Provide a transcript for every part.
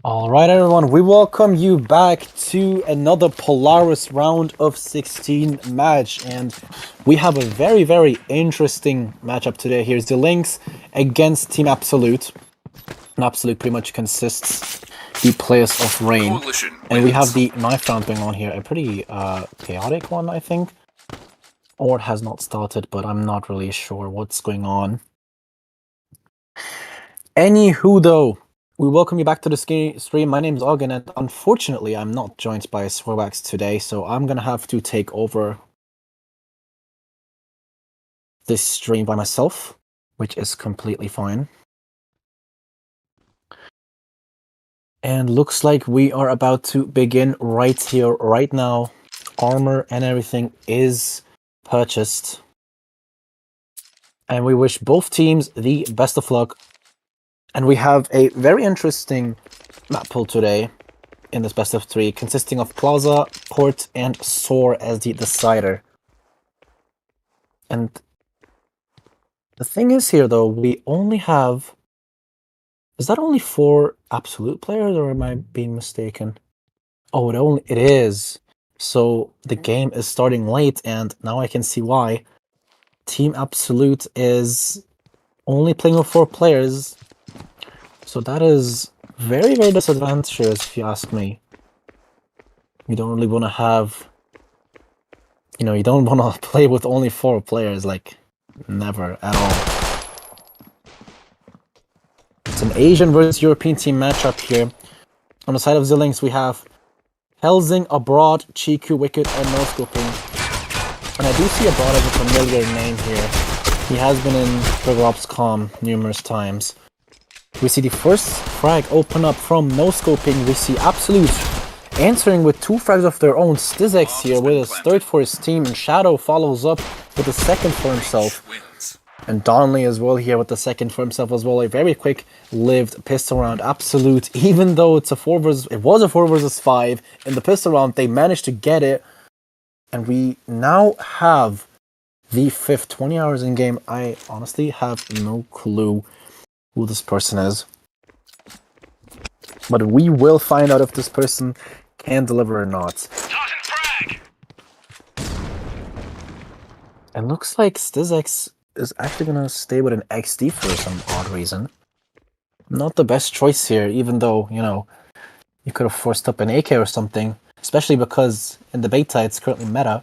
Alright everyone, we welcome you back to another Polaris round of 16 match, and we have a very interesting matchup today. Here's Zillinx against Team Absolute. And Absolute pretty much consists the players of Rain. And we have the knife round going on here, a pretty chaotic one, I think. Or it has not started, but I'm not really sure what's going on. Anywho though, we welcome you back to the stream. My name is Ogden, and unfortunately, I'm not joined by Soar today, so I'm gonna have to take over this stream by myself, which is completely fine. And looks like we are about to begin right here, right now. Armor and everything is purchased. And we wish both teams the best of luck. And we have a very interesting map pool today in this best of 3, consisting of Plaza, Port, and Soar as the decider. And the thing is here, though, we only have... Is that only 4 Absolute players, or am I being mistaken? Oh, it is. So the game is starting late, and now I can see why. Team Absolute is only playing with 4 players. So that is very disadvantageous, if you ask me. You don't really want to have... You know, you don't want to play with only 4 players, like, never at all. It's an Asian versus European team matchup here. On the side of Zillinx, we have Helsing, Abroad, Chiku, Wicked, and No Scoping. And I do see Abroad as a familiar name here. He has been in Brigropscom numerous times. We see the first frag open up from No Scoping. We see Absolute answering with 2 frags of their own. Zillinx here with his third for his team, and Shadow follows up with a second for himself. And Donnelly as well here with the second for himself as well. A very quick-lived pistol round. Absolute, even though it was a 4 versus 5 in the pistol round, they managed to get it. And we now have the 5th 20 hours in game. I honestly have no clue who this person is. But we will find out if this person can deliver or not. It looks like Zillinx is actually going to stay with an XD for some odd reason. Not the best choice here, even though, you know, you could have forced up an AK or something. Especially because in the beta it's currently meta.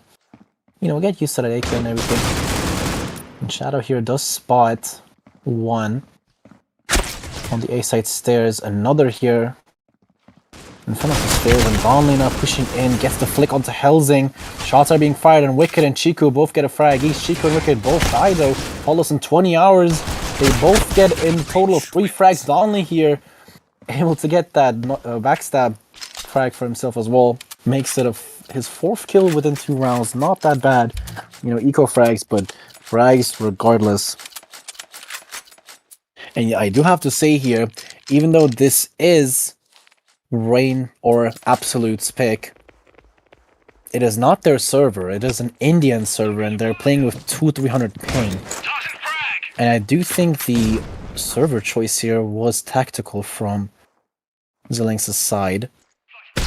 You know, get used to that AK and everything. And Shadow here does spot 1 on the A side stairs. Another here in front of the stairs, and Donnelly now pushing in, gets the flick onto Helsing. Shots are being fired, and Wicked and Chiku both get a frag each. Chiku and Wicked both die though. Follows in 20 hours. They both get in total of 3 frags. Donnelly here able to get that backstab frag for himself as well. Makes it his 4th kill within 2 rounds. Not that bad. You know, eco frags, but frags regardless. And yeah, I do have to say here, even though this is Rain or Absolute's pick, it is not their server. It is an Indian server, and they're playing with 200-300 ping. And I do think the server choice here was tactical from Zillinx's side. And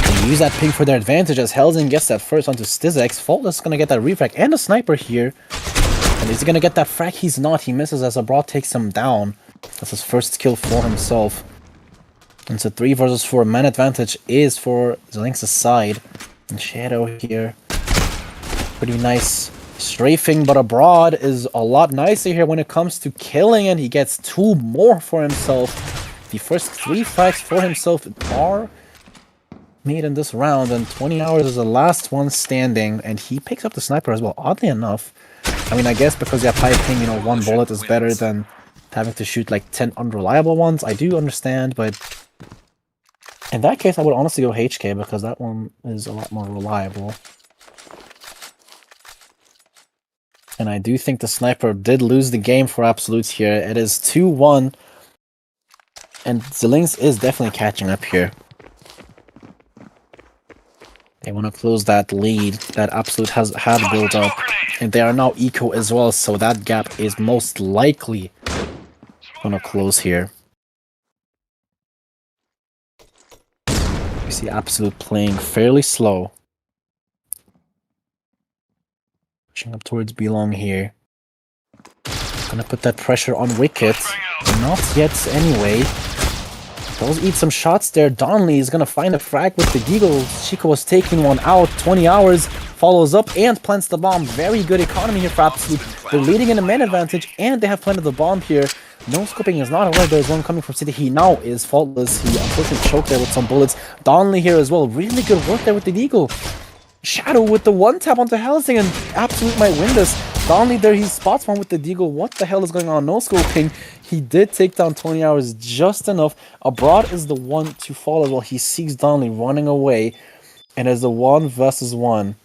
they use that ping for their advantage as Helsing gets that first onto Zillinx. Faultless is going to get that refrag and a sniper here. And is he going to get that frag? He's not. He misses as Abroad takes him down. That's his first kill for himself. And so 3 versus 4 man advantage is for Zillinx's side. And Shadow here. Pretty nice strafing, but Abroad is a lot nicer here when it comes to killing, and he gets 2 more for himself. The first 3 frags for himself are made in this round, and 20 hours is the last one standing, and he picks up the sniper as well, oddly enough. I mean, I guess because you have high ping, you know, 1 bullet is better than having to shoot like 10 unreliable ones. I do understand, but in that case, I would honestly go HK because that one is a lot more reliable. And I do think the sniper did lose the game for Absolutes here. It is 2-1. And Zillinx is definitely catching up here. They want to close that lead that Absolute has had built up. And they are now eco as well, so that gap is most likely going to close here. You see Absolute playing fairly slow. Pushing up towards Belong here. Gonna put that pressure on Wicket. Not yet anyway. Does eat some shots there. Donnelly is gonna find a frag with the Deagle. Chico was taking one out. 20 hours follows up and plants the bomb. Very good economy here for Absolute. They're leading in a man advantage and they have planted the bomb here. No scoping is not aware there's one coming from City. He now is faultless. He unfortunately choked there with some bullets. Donnelly here as well. Really good work there with the Deagle. Shadow with the one tap onto Helsing and Absolute might win this. Donnelly there, he spots one with the Deagle. What the hell is going on? No scoping. He did take down 20 hours just enough. Abroad is the one to fall as well. He sees Donnelly running away. And as a 1 versus 1.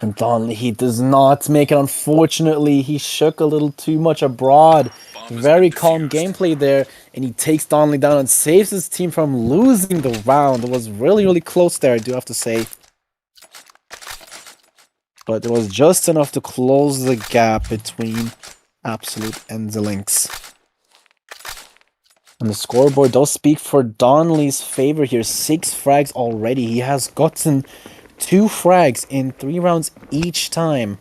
And Donnelly, he does not make it, unfortunately. He shook a little too much Abroad. Very calm gameplay there. And he takes Donnelly down and saves his team from losing the round. It was really, really close there, I do have to say. But it was just enough to close the gap between Absolute and Zillinx. And the scoreboard does speak for Donnelly's favor here. 6 frags already. He has gotten 2 frags in 3 rounds each time.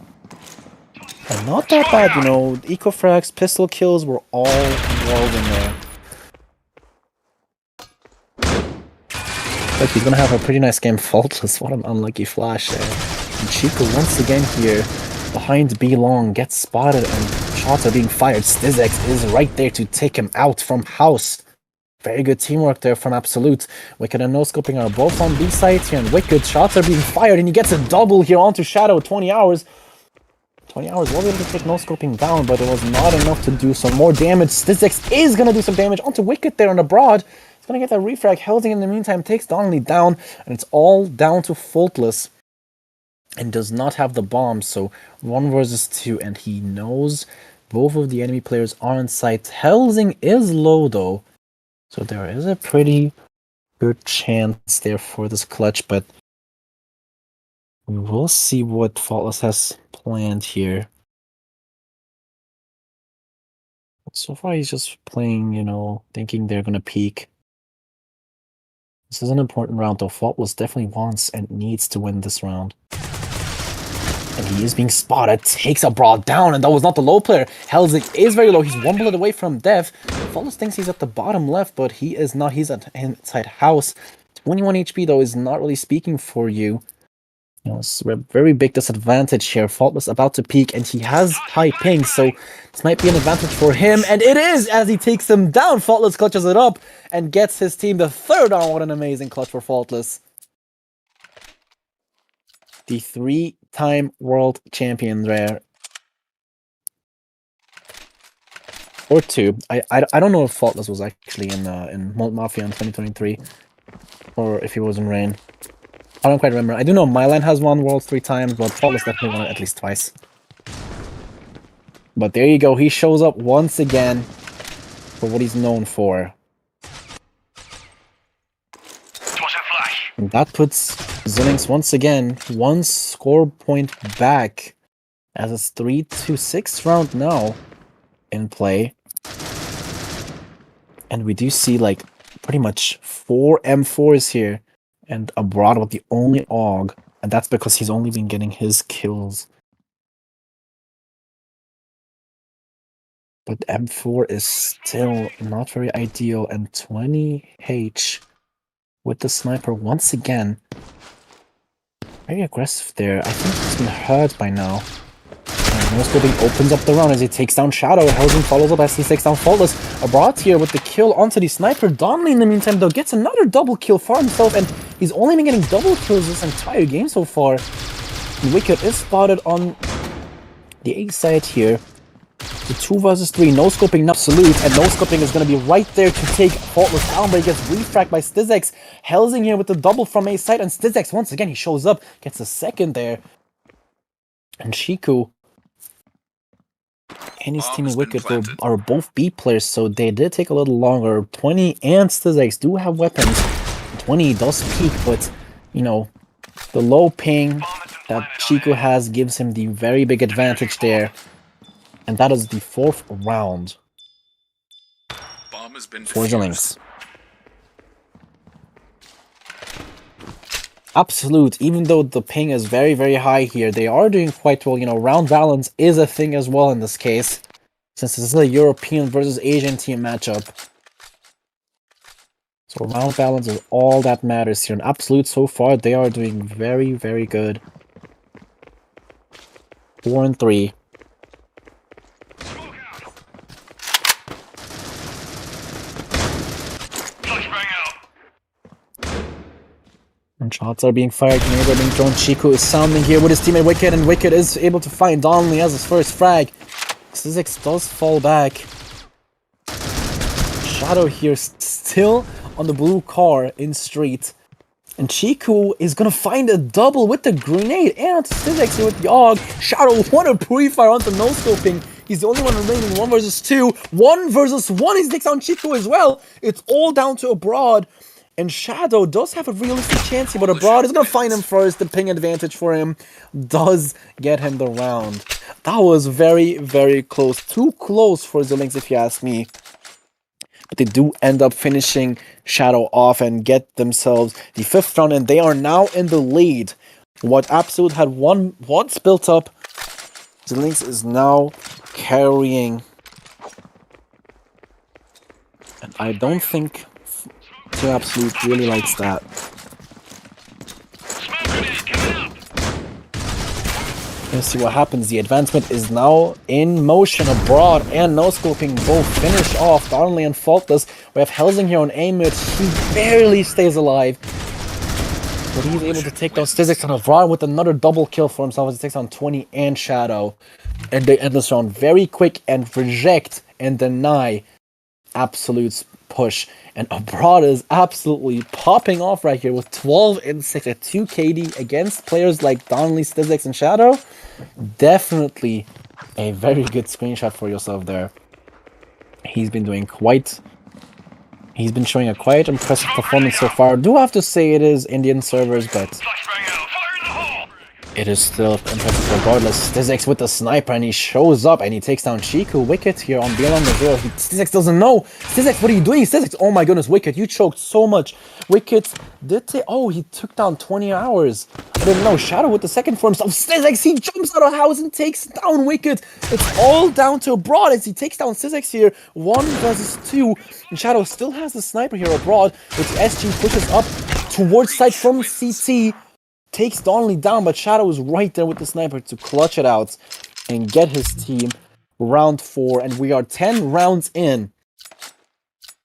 And not that bad, you know. Eco frags, pistol kills were all involved in there. Look, he's gonna have a pretty nice game. Faultless. What an unlucky flash there. And Chico once again here behind B Long gets spotted and shots are being fired. Stizx is right there to take him out from house. Very good teamwork there from Absolute. Wicked and no-scoping are both on B sides here, and Wicked shots are being fired, and he gets a double here onto Shadow. 20 hours. 20 hours was able to take no-scoping down, but it was not enough to do some more damage. Stizx is going to do some damage onto Wicked there on Abroad. He's going to get that refrag. Helsing in the meantime takes Donnelly down, and it's all down to Faultless. And does not have the bomb, so 1 versus 2, and he knows both of the enemy players are in sight. Helsing is low though, so there is a pretty good chance there for this clutch, but we will see what Faultless has planned here. So far he's just playing, you know, thinking they're gonna peek. This is an important round though. Faultless definitely wants and needs to win this round. And he is being spotted, takes Abroad down, and that was not the low player. Helsing is very low, he's 1 bullet away from death. Faultless thinks he's at the bottom left, but he is not, he's at inside house. 21 HP though is not really speaking for you. You know, it's a very big disadvantage here. Faultless about to peak, and he has high ping, so this might be an advantage for him, and it is as he takes him down. Faultless clutches it up and gets his team the 3rd round. What an amazing clutch for Faultless. The 3-time world champion there. Or 2. I don't know if Faultless was actually in Malt Mafia in 2023. Or if he was in Rain. I don't quite remember. I do know Mylan has won Worlds 3 times, but Faultless definitely won it at least twice. But there you go. He shows up once again for what he's known for. And that puts Zillinx once again 1 score point back, as it's 3-6 round now in play. And we do see like pretty much 4 M4s here, and Abroad with the only AUG, and that's because he's only been getting his kills. But M4 is still not very ideal, and 20H with the sniper once again. Very aggressive there. I think he's been hurt by now. And no-scoping opens up the round as he takes down Shadow. Helsing follows up as he takes down Faultless. Abroad here with the kill onto the sniper. Donnelly in the meantime though gets another double kill for himself, and he's only been getting double kills this entire game so far. Wicked is spotted on the A side here. The 2 versus 3, no-scoping Absolute, and no-scoping is going to be right there to take Faultless down, but he gets refragged by Stizx. Helsing here with the double from A side, and Stizx, once again, he shows up, gets a second there. And Shiku and his team of Wicked are both B players, so they did take a little longer. 20 and Stizx do have weapons. 20 does peak, but, you know, the low ping that Shiku has gives him the very big advantage there. And that is the 4th round for Zillinx. Absolute, even though the ping is very, very high here, they are doing quite well. You know, round balance is a thing as well in this case, since this is a European versus Asian team matchup. So round balance is all that matters here. And Absolute, so far, they are doing very, very good. 4-3. And shots are being fired, grenades are being thrown. Chico is sounding here with his teammate Wicked, and Wicked is able to find Donnelly as his first frag. Zillinx does fall back. Shadow here still on the blue car in street. And Chico is gonna find a double with the grenade and onto Zillinx here with the AUG. Shadow, what a pre-fire onto no-scoping. He's the only one remaining, 1 versus 2. 1 versus 1, he takes down Chico as well. It's all down to Abroad. And Shadow does have a realistic chance here, but Abroad is going to find him first. The ping advantage for him does get him the round. That was very, very close. Too close for Zillinx, if you ask me. But they do end up finishing Shadow off and get themselves the 5th round, and they are now in the lead. What Absolute had once built up, Zillinx is now carrying. And I don't think Team Absolute really likes that. Let's see what happens. The advancement is now in motion. Abroad and no-scoping both finish off Donnelly and Faultless. We have Helsing here on A-mid. He barely stays alive. But he's able to take down Zillinx and Abroad with another double kill for himself as he takes down 20 and Shadow. And they end this round very quick and reject and deny Absolute's push. And Abroad is absolutely popping off right here with 12 and 6 at 2 KD against players like Donnelly, Zillinx, and Shadow. Definitely a very good screenshot for yourself there. He's been showing a quite impressive performance so far. I do have to say it is Indian servers, but it is still impressive regardless. Zillinx with the sniper, and he shows up and he takes down Chico. Wicked here on Beyond the Zero. Zillinx doesn't know. Zillinx, what are you doing? Zillinx, oh my goodness, Wicked, you choked so much. Wicked did take, oh, he took down 20 hours. I didn't know. Shadow with the second for himself. Zillinx, he jumps out of the house and takes down Wicked. It's all down to Abroad as he takes down Zillinx here. 1 versus 2. And Shadow still has the sniper here Abroad, which SG pushes up towards side from CT. Takes Donnelly down, but Shadow is right there with the sniper to clutch it out and get his team round 4. And we are 10 rounds in.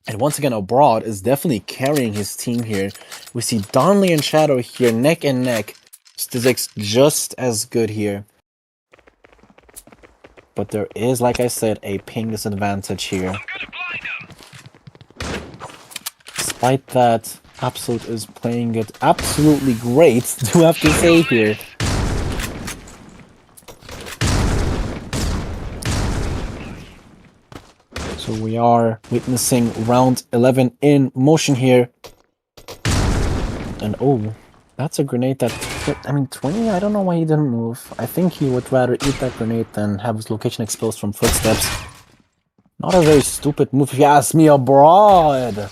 And once again, Abroad is definitely carrying his team here. We see Donnelly and Shadow here neck and neck. Zillinx just as good here. But there is, like I said, a ping disadvantage here. Despite that, Absolute is playing it absolutely great, do have to say here. So we are witnessing round 11 in motion here. And oh, that's a grenade that, I mean, 20, I don't know why he didn't move. I think he would rather eat that grenade than have his location exposed from footsteps. Not a very stupid move if you ask me. Abroad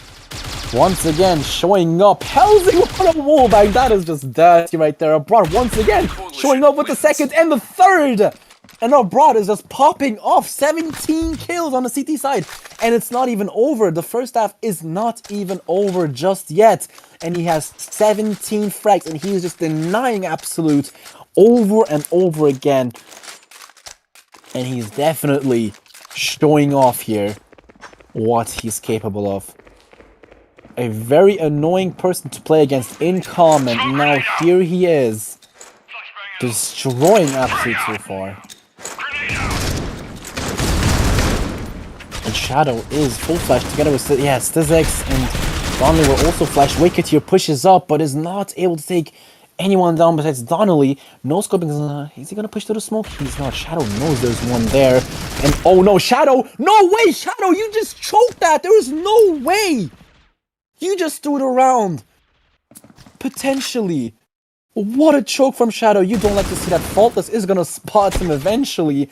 once again showing up. Helsing on a wallbang. That is just dirty right there. Abroad once again showing up with the second and the third. And Abroad is just popping off. 17 kills on the CT side. And it's not even over. The first half is not even over just yet. And he has 17 frags. And he is just denying Absolute over and over again. And he's definitely showing off here what he's capable of. A very annoying person to play against in common. Now here he is, destroying Absolute so far. And Shadow is full flash together with Zillinx and Donnelly will also flash. Wicked here pushes up, but is not able to take anyone down besides Donnelly. No scoping. Is he gonna push through the smoke? He's not. Shadow knows there's one there. And oh no, Shadow! No way, Shadow! You just choked that! There is no way! You just threw it around. Potentially. What a choke from Shadow. You don't like to see that. Faultless is going to spot him eventually.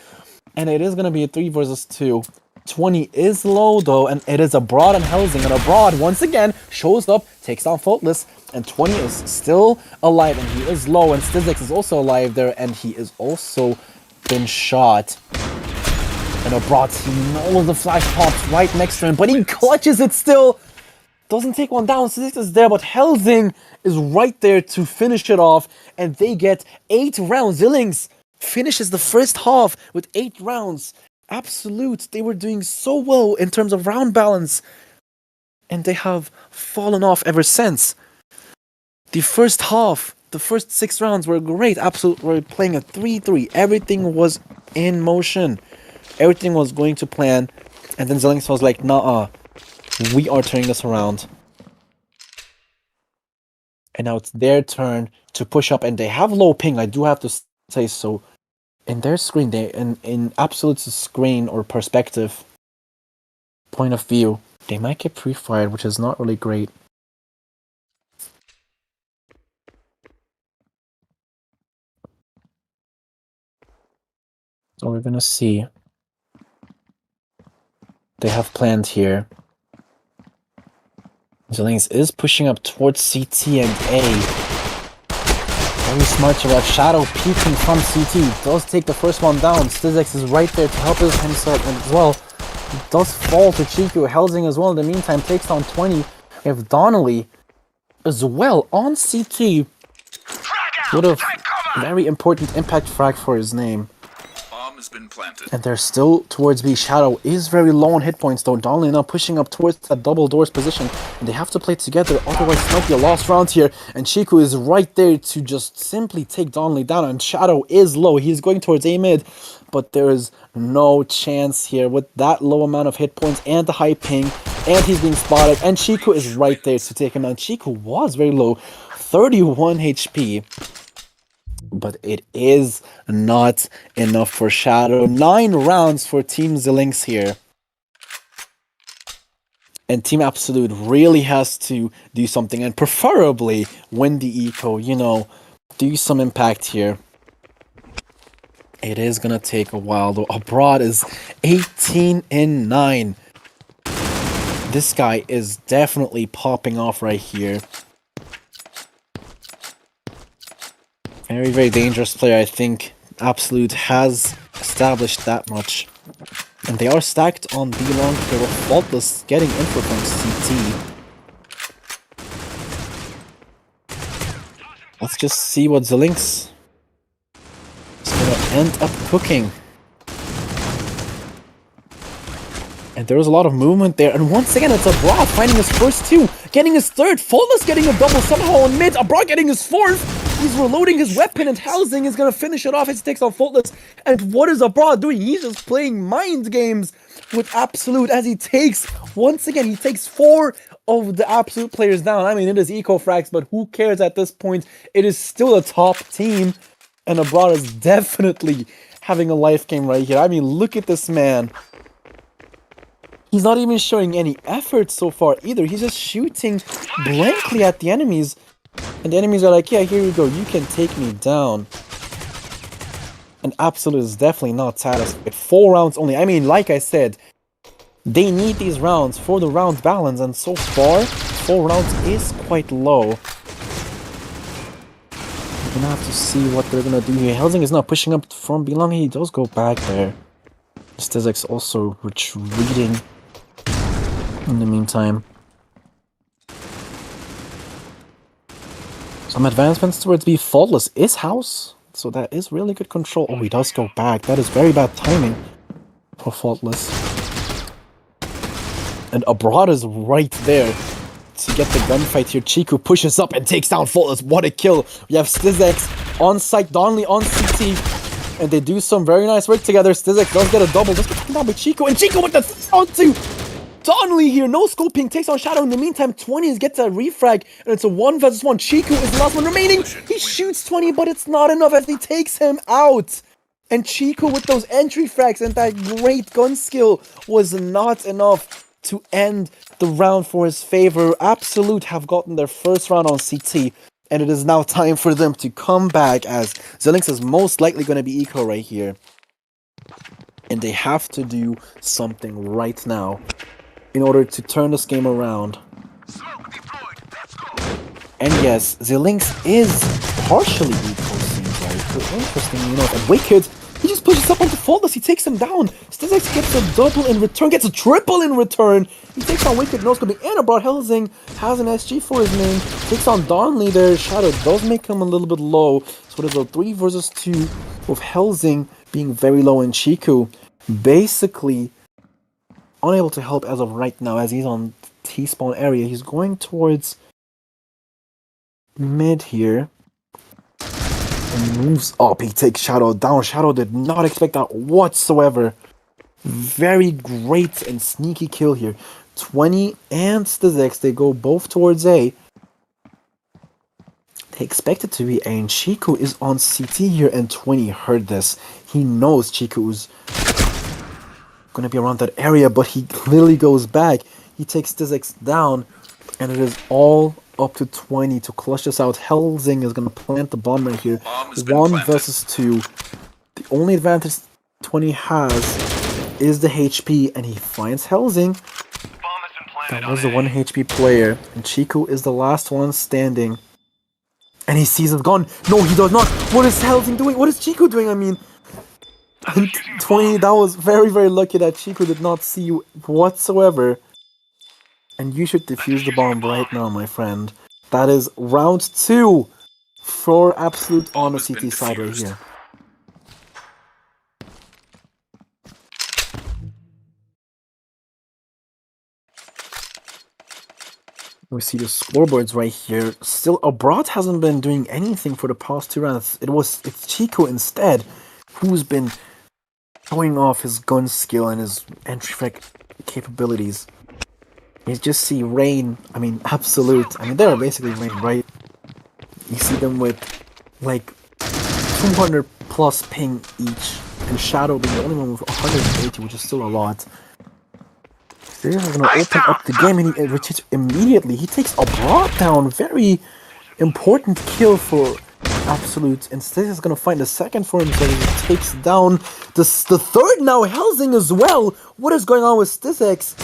And it is going to be a 3 versus 2. 20 is low though. And it is Abroad and Helsing. And Abroad once again shows up, takes down Faultless. And 20 is still alive, and he is low, and Zillinx is also alive there, and he is also been shot. And Abroad, he knows the flash pops right next to him, but he clutches it still. Doesn't take one down, Zillinx is there, but Helsing is right there to finish it off, and they get 8 rounds. Zillinx finishes the first half with 8 rounds. Absolute, they were doing so well in terms of round balance, and they have fallen off ever since. The first half, the first 6 rounds were great. Absolute, we're playing a 3-3. Everything was in motion. Everything was going to plan, and then Zillinx was like, nah, we are turning this around. And now it's their turn to push up, and they have low ping, I do have to say so. In their screen, in Absolute's screen or perspective, point of view, they might get pre-fired, which is not really great. So we're gonna see. They have planned here. Zillinx is pushing up towards CT and A. Very smart to have Shadow peeking from CT. Does take the first one down. Zillinx is right there to help himself as well. He does fall to Chiku. Helsing as well in the meantime takes down 20. We have Donnelly as well on CT. Would have very important impact frag for his name. Been planted. And they're still towards B. Shadow is very low on hit points though. Donnelly now pushing up towards that double doors position. And they have to play together, otherwise it might be a lost round here. And Chiku is right there to just simply take Donnelly down. And Shadow is low. He's going towards A mid. But there is no chance here with that low amount of hit points and the high ping. And he's being spotted. And Chiku is right there to take him down. Chiku was very low. 31 HP. But it is not enough for Shadow. 9 rounds for Team Zillinx here. And Team Absolute really has to do something, and preferably win the eco, you know, do some impact here. It is gonna take a while though. Abroad is 18-9. This guy is definitely popping off right here. Very, very dangerous player, I think. Absolute has established that much. And they are stacked on B long here with Faultless getting info from CT. Let's just see what Zillinx is going to end up cooking. And there was a lot of movement there. And once again, it's Abroad finding his first 2, getting his 3rd. Faultless getting a double somehow on mid. Abroad getting his 4th. He's reloading his weapon, and Helsing is going to finish it off as he takes on Faultless. And what is Abroad doing? He's just playing mind games with Absolute as he takes, once again, he takes 4 of the Absolute players down. I mean, it is eco frags, but who cares at this point? It is still a top team, and Abroad is definitely having a life game right here. I mean, look at this man. He's not even showing any effort so far either. He's just shooting blankly at the enemies. And the enemies are like, yeah, here you go, you can take me down. And Absolute is definitely not satisfied. 4 rounds only. I mean, like I said, they need these rounds for the round balance. And so far, 4 rounds is quite low. We're gonna have to see what they're gonna do here. Helsing is not pushing up from below. He does go back there. Zillinx also retreating in the meantime. Some advancements towards B. Faultless is house, so that is really good control. Oh, he does go back. That is very bad timing for Faultless. And Abroad is right there to get the gunfight here. Chiku pushes up and takes down Faultless. What a kill. We have Zillinx on site, Donnelly on CT. And they do some very nice work together. Zillinx does get a double. Does get taken down by Chiku. And Chiku with the onto Donnelly here. No scoping. Takes on Shadow. In the meantime, 20 gets a refrag. And it's a 1 versus 1. Chiku is the last one remaining. He shoots 20, but it's not enough as he takes him out. And Chiku with those entry frags and that great gun skill was not enough to end the round for his favor. Absolute have gotten their first round on CT. And it is now time for them to come back, as Zillinx is most likely going to be eco right here. And they have to do something right now in order to turn this game around. And yes, Zillinx is partially equal, seems like. So interesting, you know, and Wicked, he just pushes up onto Faultless, he takes him down. Stizx gets a double in return, gets a triple in return. He takes on Wicked, no-scoping, and Abroad Helsing has an SG for his name. Takes on Darnley there, Shadow does make him a little bit low. So it is a 3 versus 2 with Helsing being very low and Chiku basically unable to help as of right now as he's on T-spawn area. He's going towards mid here and moves up. He takes Shadow down. Shadow did not expect that whatsoever. Very great and sneaky kill here. 20 and Stizx, they go both towards A. They expect it to be A, and Chiku is on CT here, and 20 heard this. He knows Chiku's gonna be around that area, but he clearly goes back. He takes Stizx down, and it is all up to 20 to clutch this out. Helsing is gonna plant the bomb right here. 1 versus 2. The only advantage 20 has is the HP, and he finds Helsing. That was the 1 HP player, and Chiku is the last one standing. And he sees him gone. No, he does not. What is Helsing doing? What is Chiku doing? I mean, 20, that was very, very lucky that Chiku did not see you whatsoever. And you should defuse the bomb right now, my friend. That is round 2 for Absolute on the CT side right here. We see the scoreboards right here. Still, Abroad hasn't been doing anything for the past 2 rounds. It's Chiku instead who's been showing off his gun skill and his entry frag capabilities. You just see Rain, I mean, Absolute. I mean, they're basically Rain, right? You see them with like 200 plus ping each, and Shadow being the only one with 180, which is still a lot. They're gonna open up the game, and he retreats immediately. He takes Abroad down. Very important kill for Absolute. Instead, he's gonna find a second for himself. He takes down the third now, Helsing as well. What is going on with Stizx?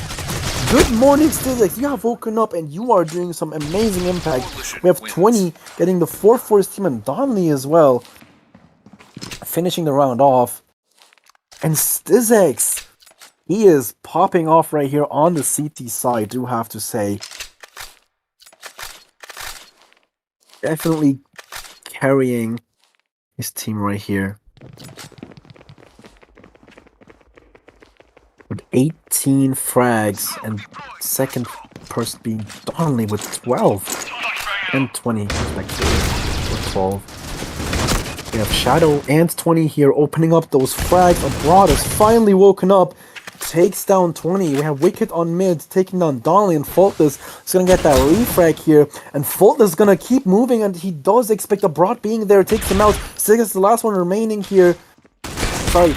Good morning, Stizx. You have woken up and you are doing some amazing impact. We have 20 getting the 4 for his team, and Darnley as well finishing the round off. And Stizx, he is popping off right here on the CT side, I do have to say. Definitely carrying his team right here. With 18 frags, and second person being Darnley with 12 and 20 respectively, with 12. We have Shadow and 20 here opening up those frags. Abroad has finally woken up, takes down 20. We have Wicked on mid, taking down Darnley, and Faultless is going to get that refrag here. And Faultless is going to keep moving, and he does expect Abroad being there, takes him out. Stizx is the last one remaining here. Sorry.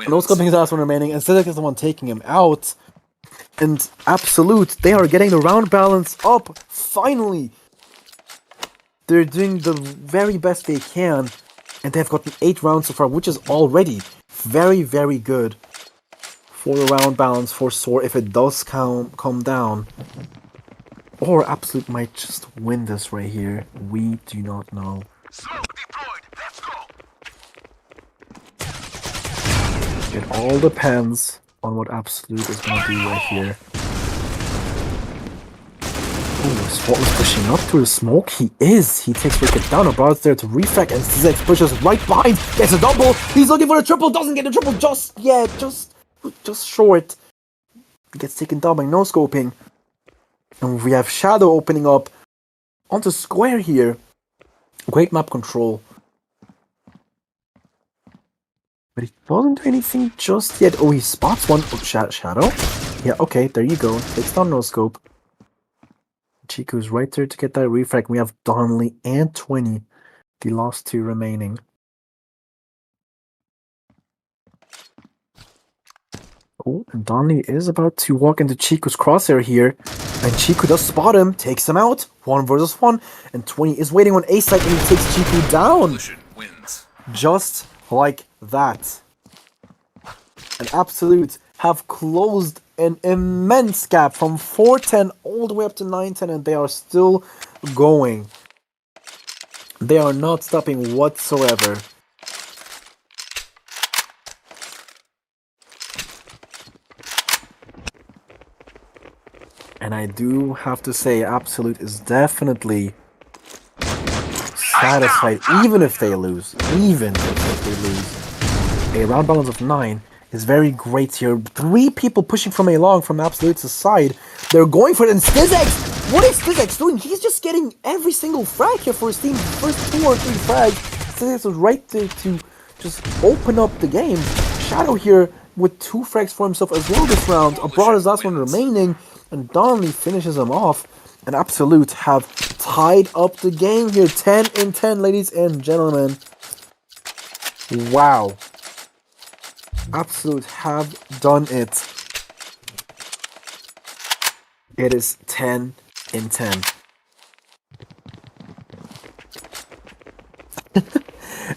No scoping is the last one remaining, and Stizx is the one taking him out. And Absolute, they are getting the round balance up, finally. They're doing the very best they can, and they've gotten 8 rounds so far, which is already very, very good for the round balance for Soar if it does come down. Or Absolute might just win this right here. We do not know. It all depends on what Absolute is going to do right here. Oh, Swat is pushing up to the smoke. He is. He takes Wicked down. Abroad's there to refract, and Stizx pushes right behind. Gets a double. He's looking for a triple. Doesn't get a triple just yet. Just short. Gets taken down by no scoping. And we have Shadow opening up onto Square here. Great map control. But he doesn't do anything just yet. Oh, he spots one. Oh, Shadow? Yeah, okay, there you go. Takes down no scope. Chiku's right there to get that refrag. We have Darnley and 20. The last 2 remaining. Oh, and Darnley is about to walk into Chiku's crosshair here. And Chiku does spot him, takes him out. 1 versus 1. And 20 is waiting on A side, and he takes Chiku down. Just like that. And Absolute have closed an immense gap from 4-10 all the way up to 9-10, and they are still going. They are not stopping whatsoever. And I do have to say, Absolute is definitely satisfied, even if they lose. Even if they lose. A round balance of 9 is very great here. 3 people pushing from A long from Absolute's side. They're going for it, and Zillinx! What is Zillinx doing? He's just getting every single frag here for his team. First 2 or 3 frags. Zillinx was right there to just open up the game. Shadow here with 2 frags for himself as well this round. Abroad is last one remaining, and Donnelly finishes him off. And Absolute have tied up the game here. 10 in 10, ladies and gentlemen. Wow. Absolute have done it. It is 10 in 10.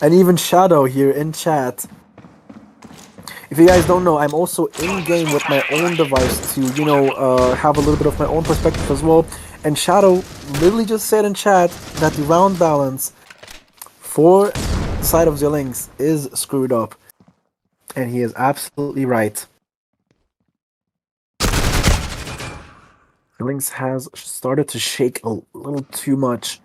And even Shadow here in chat. If you guys don't know, I'm also in-game with my own device to, you know, have a little bit of my own perspective as well. And Shadow literally just said in chat that the round balance for the side of Zillinx is screwed up. And he is absolutely right. Zillinx has started to shake a little too much.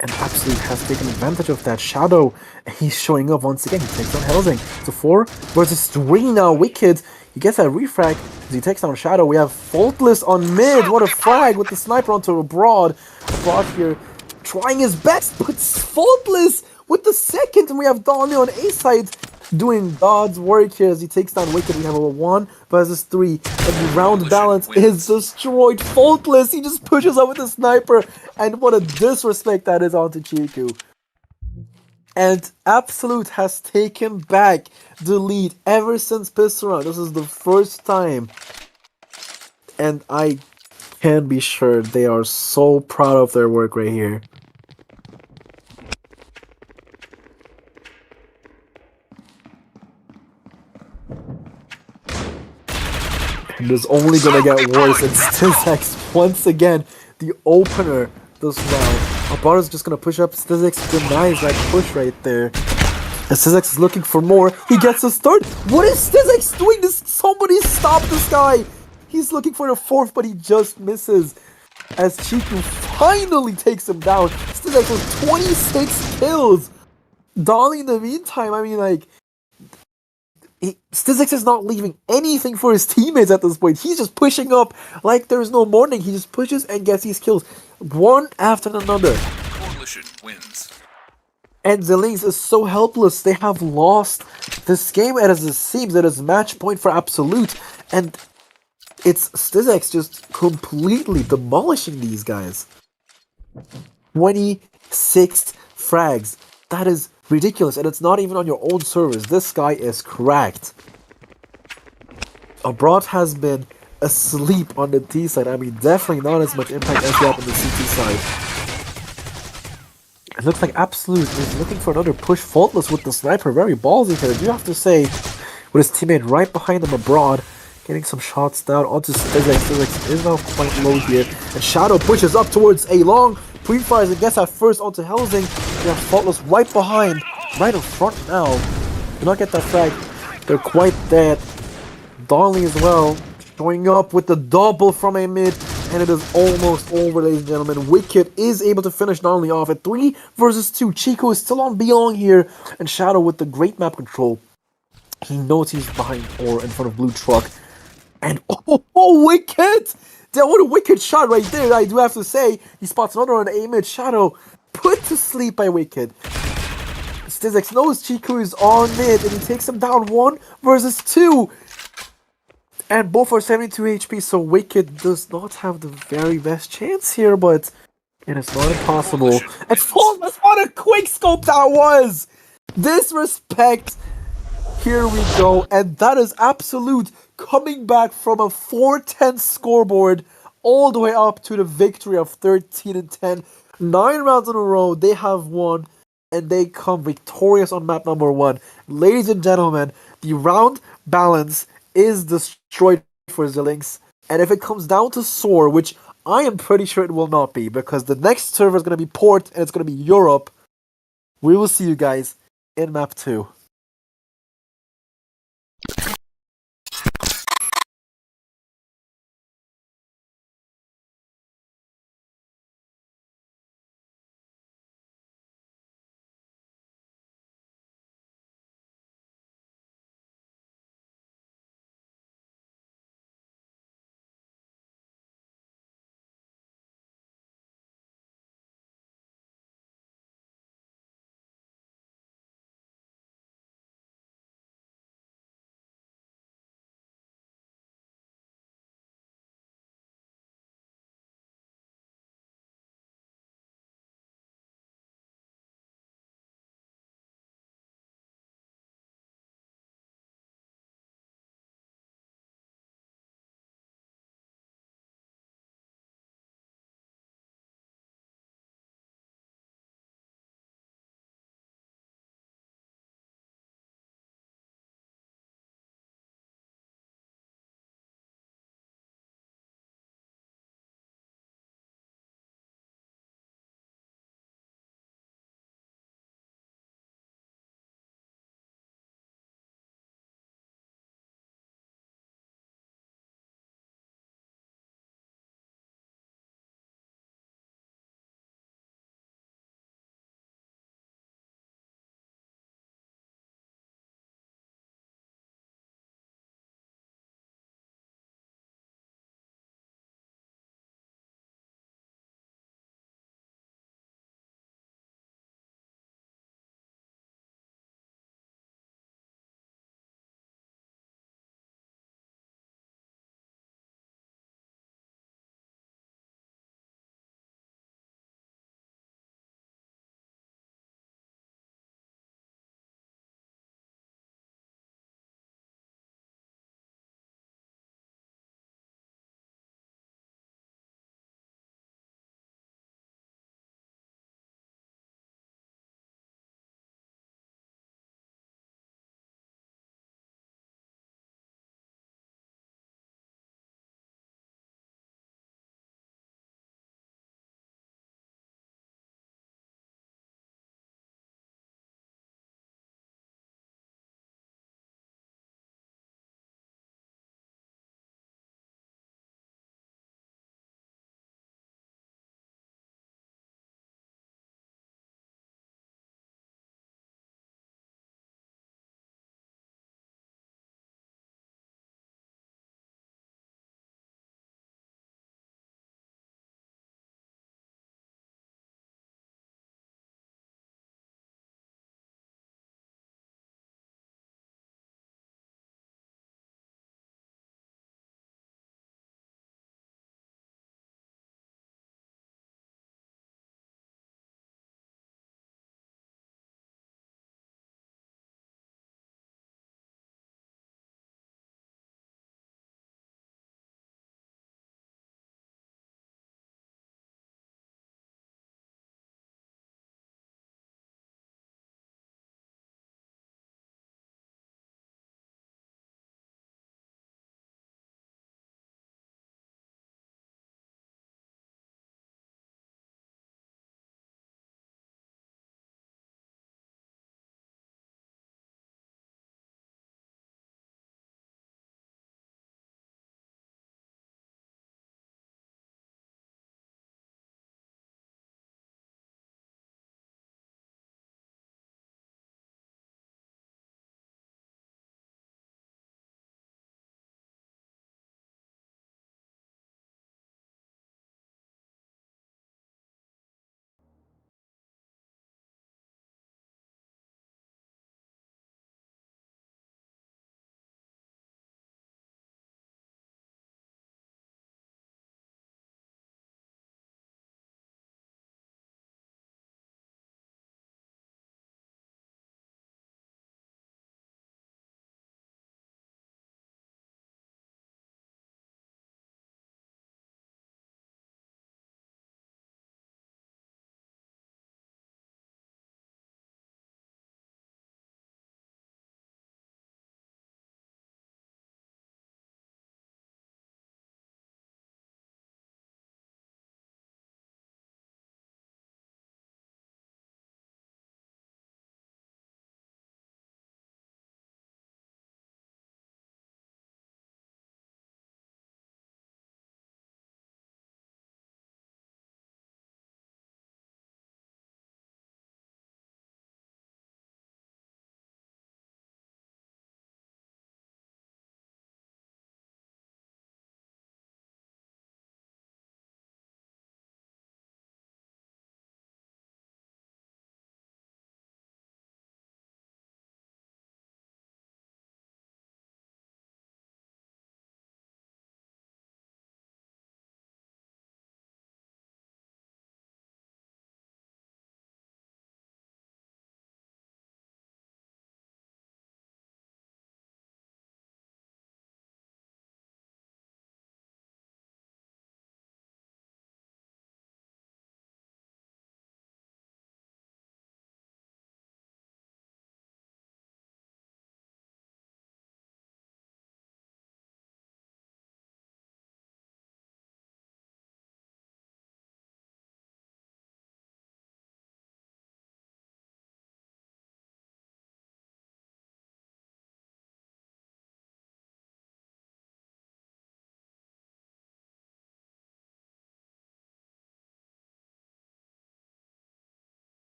And Absolute has taken advantage of that. Shadow, he's showing up once again. He takes down Helsing. So 4 versus 3 now. Wicked, he gets that refrag as he takes down Shadow. We have Faultless on mid. What a frag with the sniper onto Abroad. Abroad here trying his best, but Faultless with the second. And we have Donny on A side doing God's work here as he takes down Wicked. We have a 1 versus 3. And the round balance is destroyed. Faultless, he just pushes up with the sniper. And what a disrespect that is onto Chiku. And Absolute has taken back the lead ever since pistol round. This is the first time. And I can be sure they are so proud of their work right here. It is only gonna get worse. It's Zillinx once again, the opener this round. Abara's just gonna push up. Zillinx denies that push right there. And Zillinx is looking for more. He gets a start. What is Zillinx doing? Somebody stop this guy! He's looking for the 4th, but he just misses. As Chiku finally takes him down. Zillinx with 26 kills. Dolly in the meantime, I mean, like, Zillinx is not leaving anything for his teammates at this point. He's just pushing up like there's no morning. He just pushes and gets these kills one after another. Coalition wins. And Zillinx is so helpless. They have lost this game, and as it seems, it is match point for Absolute. And it's Zillinx just completely demolishing these guys. 26 frags. That is ridiculous, and it's not even on your own servers. This guy is cracked. Abroad has been asleep on the T side. I mean, definitely not as much impact as he had on the CT side. It looks like Absolute is looking for another push. Faultless with the sniper. Very ballsy here. You have to say, with his teammate right behind him Abroad, getting some shots down onto Zillinx. Zillinx is now quite low here. And Shadow pushes up towards A long. Pre-fires and gets that first onto Helsing. We have Faultless right behind, right in front now. Do not get that frag. They're quite dead. Donnelly as well, showing up with the double from a mid, and it is almost over, ladies and gentlemen. Wicked is able to finish Donnelly off at 3 versus 2. Chico is still on B-Long here, and Shadow with the great map control. He knows he's behind or in front of Blue Truck. And oh, Wicked! That what a wicked shot right there, I do have to say. He spots another on A mid. Shadow put to sleep by Wicked. Zillinx knows Chiku is on mid, and he takes him down 1 versus 2. And both are 72 HP, so Wicked does not have the very best chance here, but it is not impossible. And Faultless, what a quick scope that was! Disrespect. Here we go, and that is Absolute coming back from a 4-10 scoreboard all the way up to the victory of 13 and 10. 9 rounds in a row, they have won, and they come victorious on map number 1. Ladies and gentlemen, the round balance is destroyed for Zillinx, and if it comes down to Soar, which I am pretty sure it will not be, because the next server is going to be port, and it's going to be Europe. We will see you guys in map 2.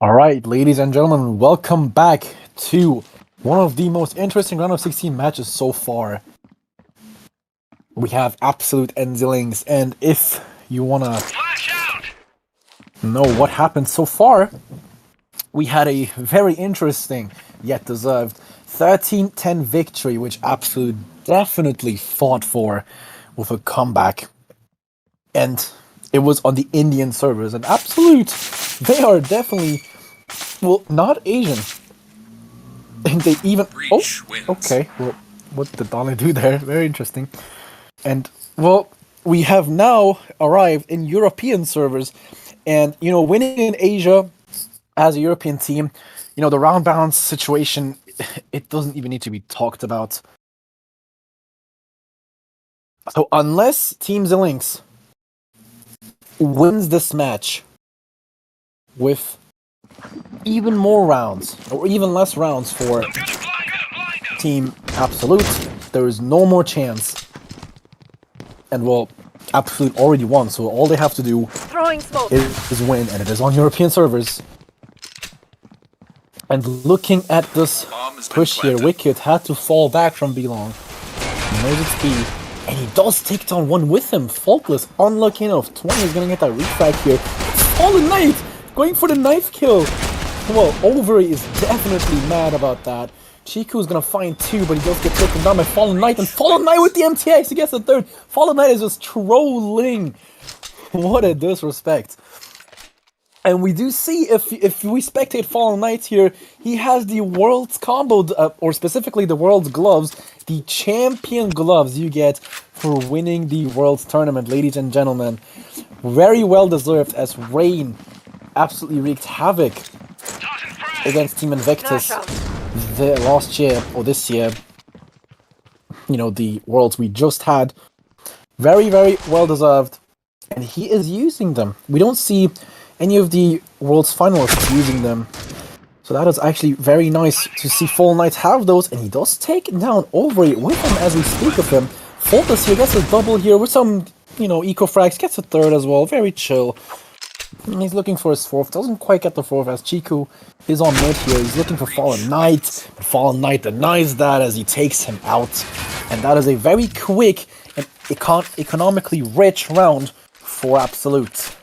Alright, ladies and gentlemen, welcome back to one of the most interesting round of 16 matches so far. We have Absolute and Zillinx, and if you wanna know what happened so far, we had a very interesting, yet deserved, 13-10 victory, which Absolute definitely fought for with a comeback. And it was on the Indian servers, and Absolute, they are definitely, well, not Asian. And they even... Breach wins. Okay, well, what did Dolly do there? Very interesting. And, well, we have now arrived in European servers, and, you know, winning in Asia as a European team, you know, the round balance situation, it doesn't even need to be talked about. So unless Team Zillinx wins this match with even more rounds, or even less rounds for Team Absolute, there is no more chance. And well, Absolute already won, so all they have to do is win, and it is on European servers. And looking at this push here, Wicked had to fall back from B long. He knows it's B, and he does take down one with him. Faultless, unlucky enough. 20 is gonna get that refrag here. Fallen Knight going for the knife kill. Well, Overy is definitely mad about that. Chiku's gonna find two, but he does get taken down by Fallen Knight, and Fallen Knight with the MTX, he gets the third. Fallen Knight is just trolling. What a disrespect. And we do see, if we spectate Fallen Knight here, he has the world's combo, or specifically the world's gloves, the champion gloves you get for winning the world's tournament, ladies and gentlemen. Very well deserved, as Rain absolutely wreaked havoc against Team Invictus the last year, or this year. You know, the worlds we just had. Very, very well deserved. And he is using them. We don't see any of the world's finalists using them. So that is actually very nice to see Fallen Knight have those, and he does take down Overy with him as we speak of him. Faultless here gets a double here with some, you know, eco-frags, gets a third as well, very chill. And he's looking for his fourth, doesn't quite get the fourth as Chiku is on mid here. He's looking for Fallen Knight, but Fallen Knight denies that as he takes him out. And that is a very quick and economically rich round for Absolute.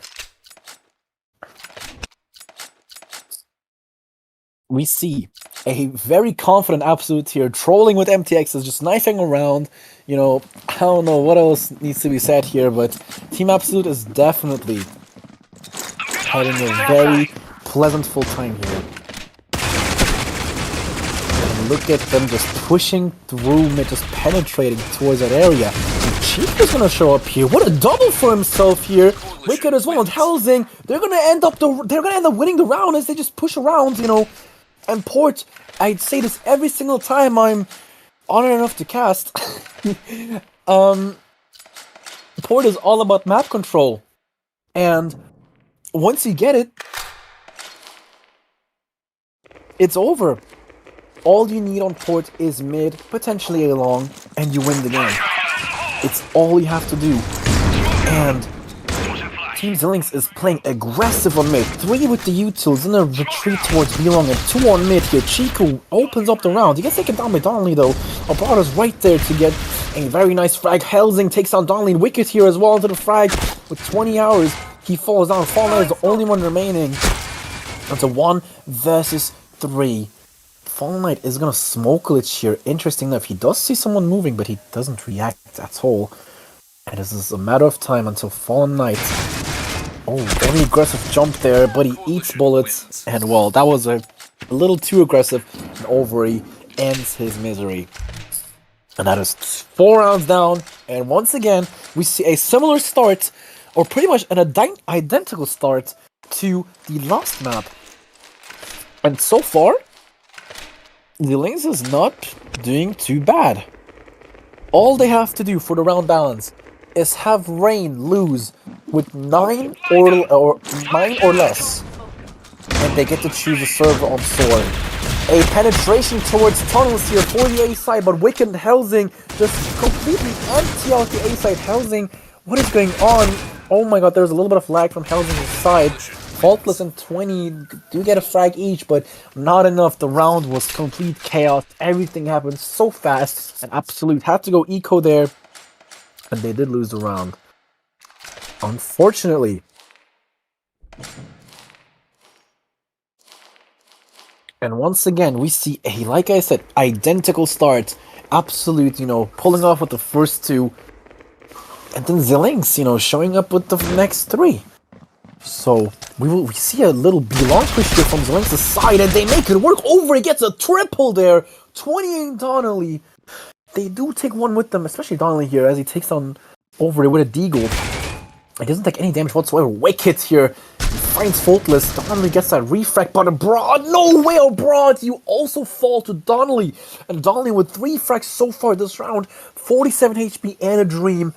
We see a very confident Absolute here, trolling with MTXs, just knifing around. You know, I don't know what else needs to be said here, but Team Absolute is definitely having a very pleasant full time here. And look at them just pushing through mid, just penetrating towards that area. And Chief is gonna show up here. What a double for himself here. Wicked as well, and Helsing, they're gonna end up winning the round as they just push around, you know. And Port, I'd say this every single time I'm honored enough to cast. Port is all about map control. And once you get it, it's over. All you need on Port is mid, potentially A long, and you win the game. It's all you have to do. And Team Zillinx is playing aggressive on mid. 3 with the utils in a retreat towards B long, and 2 on mid here. Chiku opens up the round. He gets taken down by Donnelly though. Abrada's right there to get a very nice frag. Helsing takes down Donnelly. Wicked here as well into the frag. With 20 hours, he falls down. Fallen Knight is the only one remaining. It's a 1 versus 3. Fallen Knight is gonna smoke glitch here. Interesting enough, he does see someone moving, but he doesn't react at all. And this is a matter of time until Fallen Knight... Oh, very aggressive jump there, but he eats bullets. And well, that was a little too aggressive. And Overy ends his misery. And that is 4 rounds down. And once again, we see a similar start, or pretty much an identical start to the last map. And so far, Zillinx is not doing too bad. All they have to do for the round balance is have Rain lose with 9 or less, and they get to choose a server on Soar. A penetration towards tunnels here for the A side, but Wicked and Helsing just completely empty out the A side. Helsing, what is going on? Oh my god, there's a little bit of lag from Helsing's side. Faultless and 20 do get a frag each, but not enough. The round was complete chaos. Everything happened so fast, and Absolute had to go eco there, and they did lose the round. Unfortunately. And once again, we see a, like I said, identical start. Absolute, pulling off with the first two. And then Zillinx, showing up with the next three. So, we see a little belong push here from Zillinx's side, and they make it work over. He gets a triple there. 28 Donnelly. They do take one with them, especially Donnelly here, as he takes on over with a deagle. It doesn't take any damage whatsoever. Wicked here. He finds Faultless. Donnelly gets that refract, but Abroad. No way, Abroad! You also fall to Donnelly. And Donnelly with 3 frags so far this round. 47 HP and a dream.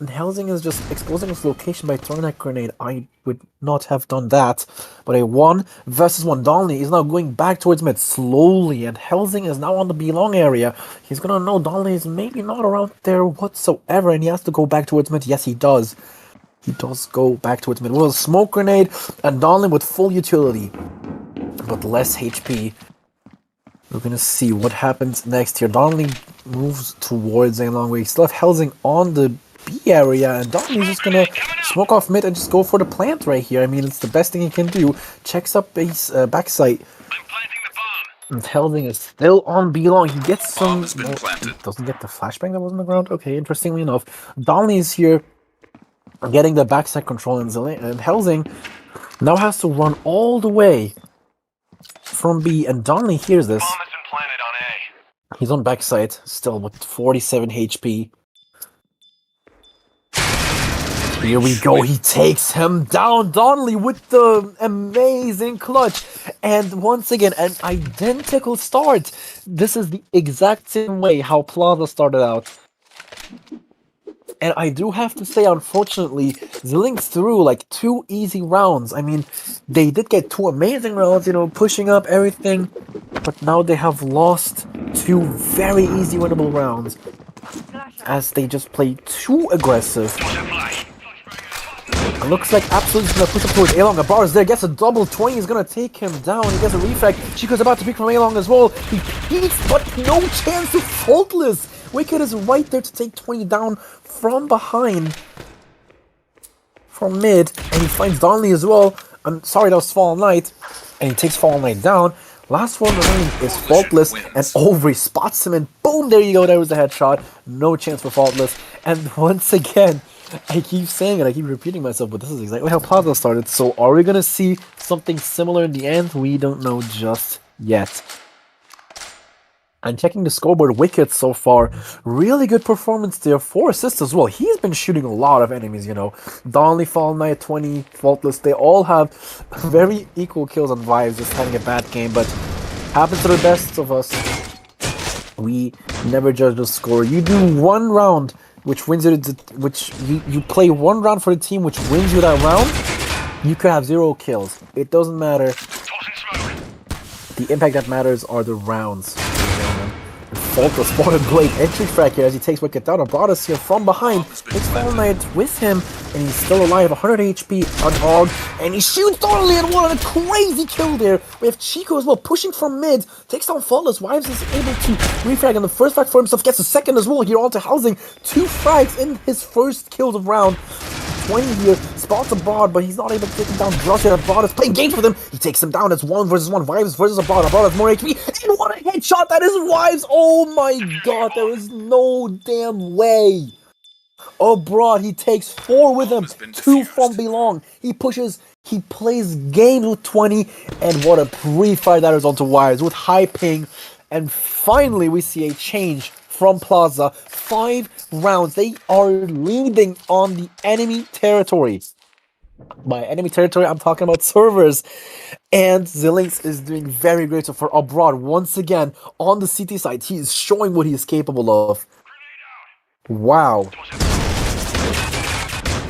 And Helsing is just exposing his location by throwing that grenade. I would not have done that. But a 1 versus 1. Donnelly is now going back towards mid slowly. And Helsing is now on the B-long area. He's gonna know Donnelly is maybe not around there whatsoever. And he has to go back towards mid. Yes, he does. He does go back towards mid. Well, a smoke grenade. And Donnelly with full utility. But less HP. We're gonna see what happens next here. Donnelly moves towards a long way. Still have Helsing on the B area, and Donnelly's just gonna smoke off mid and just go for the plant right here. I mean, it's the best thing he can do. Checks up base backside. And Helsing is still on B long. He gets some. Doesn't get the flashbang that was on the ground. Okay, interestingly enough, Donnelly is here getting the backside control, and Helsing now has to run all the way from B. And Donnelly hears this. He's on backside still with 47 HP. Here we go, he takes him down, Donnelly with the amazing clutch. And once again, an identical start. This is the exact same way how Plaza started out. And I do have to say, unfortunately, Zillinx threw like 2 easy rounds. I mean, they did get 2 amazing rounds, pushing up everything. But now they have lost 2 very easy winnable rounds. As they just play too aggressive. It looks like Absolute's gonna push up towards A-Long. Abar is there, gets a double 20, he's gonna take him down. He gets a refract. Chico's about to pick from A-Long as well. He peeks, but no chance to Faultless. Wicked is right there to take 20 down from behind. From mid, and he finds Donnelly as well. I'm sorry, that was Fallen Knight. And he takes Fallen Knight down. Last one remaining is Faultless, and over he spots him, and boom, there you go, there was the headshot. No chance for Faultless. And once again, I keep saying it, I keep repeating myself, but this is exactly how Plaza started. So are we going to see something similar in the end? We don't know just yet. I'm checking the scoreboard. Wicked so far. Really good performance there. 4 assists as well. He's been shooting a lot of enemies, Donnelly, Fallen Knight, 20, Faultless. They all have very equal kills and vibes, just having a bad game. But happens to the best of us. We never judge the score. You do 1 round which wins you, you play 1 round for the team which wins you that round, you could have 0 kills. It doesn't matter. The impact that matters are the rounds. Faultless spotted Blade entry frag here as he takes Wicked down. Abroad is here from behind. Takes Fallen Knight with him, and he's still alive. 100 HP, unarmed, and he shoots Donnelly and one. A crazy kill there. We have Chico as well pushing from mid. Takes down Faultless. Wives is able to refrag, and the first frag for himself gets a second as well here onto Helsing. 2 frags in his first kills of round. 20 here, spots Abroad, but he's not able to take him down just yet. Abroad is playing games with him. He takes him down. It's 1 versus 1. Wives versus Abroad. Abroad has more HP. And what a headshot that is, Wives! Oh my god, there is no damn way. Abroad, he takes 4 with him. 2 from Belong. He pushes, he plays games with 20. And what a pre-fire that is onto Wives with high ping. And finally, we see a change from Plaza. 5 rounds. They are leading on the enemy territory. By enemy territory, I'm talking about servers. And Zillinx is doing very great so far. Abroad, once again, on the CT side, he is showing what he is capable of. Wow.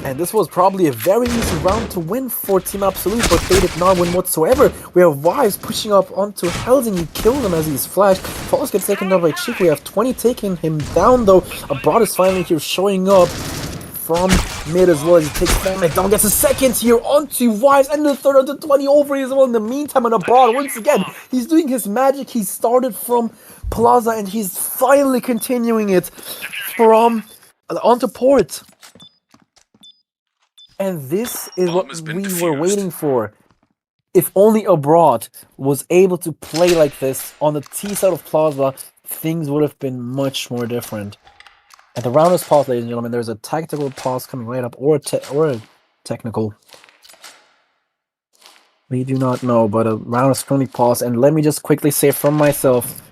And this was probably a very easy round to win for Team Absolute, but they did not win whatsoever. We have Wives pushing up onto Helsing. He killed him as he's flashed. Falls gets taken down by Chico. We have 20 taking him down though. Abroad is finally here showing up. from mid as well as he takes Fallen down, gets a second here onto Wives, and the third onto 20 over as well. In the meantime, on abroad, once again, he's doing his magic. He started from Plaza and he's finally continuing it from onto Port. And this is what we were waiting for. If only Abroad was able to play like this on the T side of Plaza, things would have been much more different. And the round is paused, ladies and gentlemen. There's a tactical pause coming right up, or a technical. We do not know, but a round is currently paused. And let me just quickly say from myself,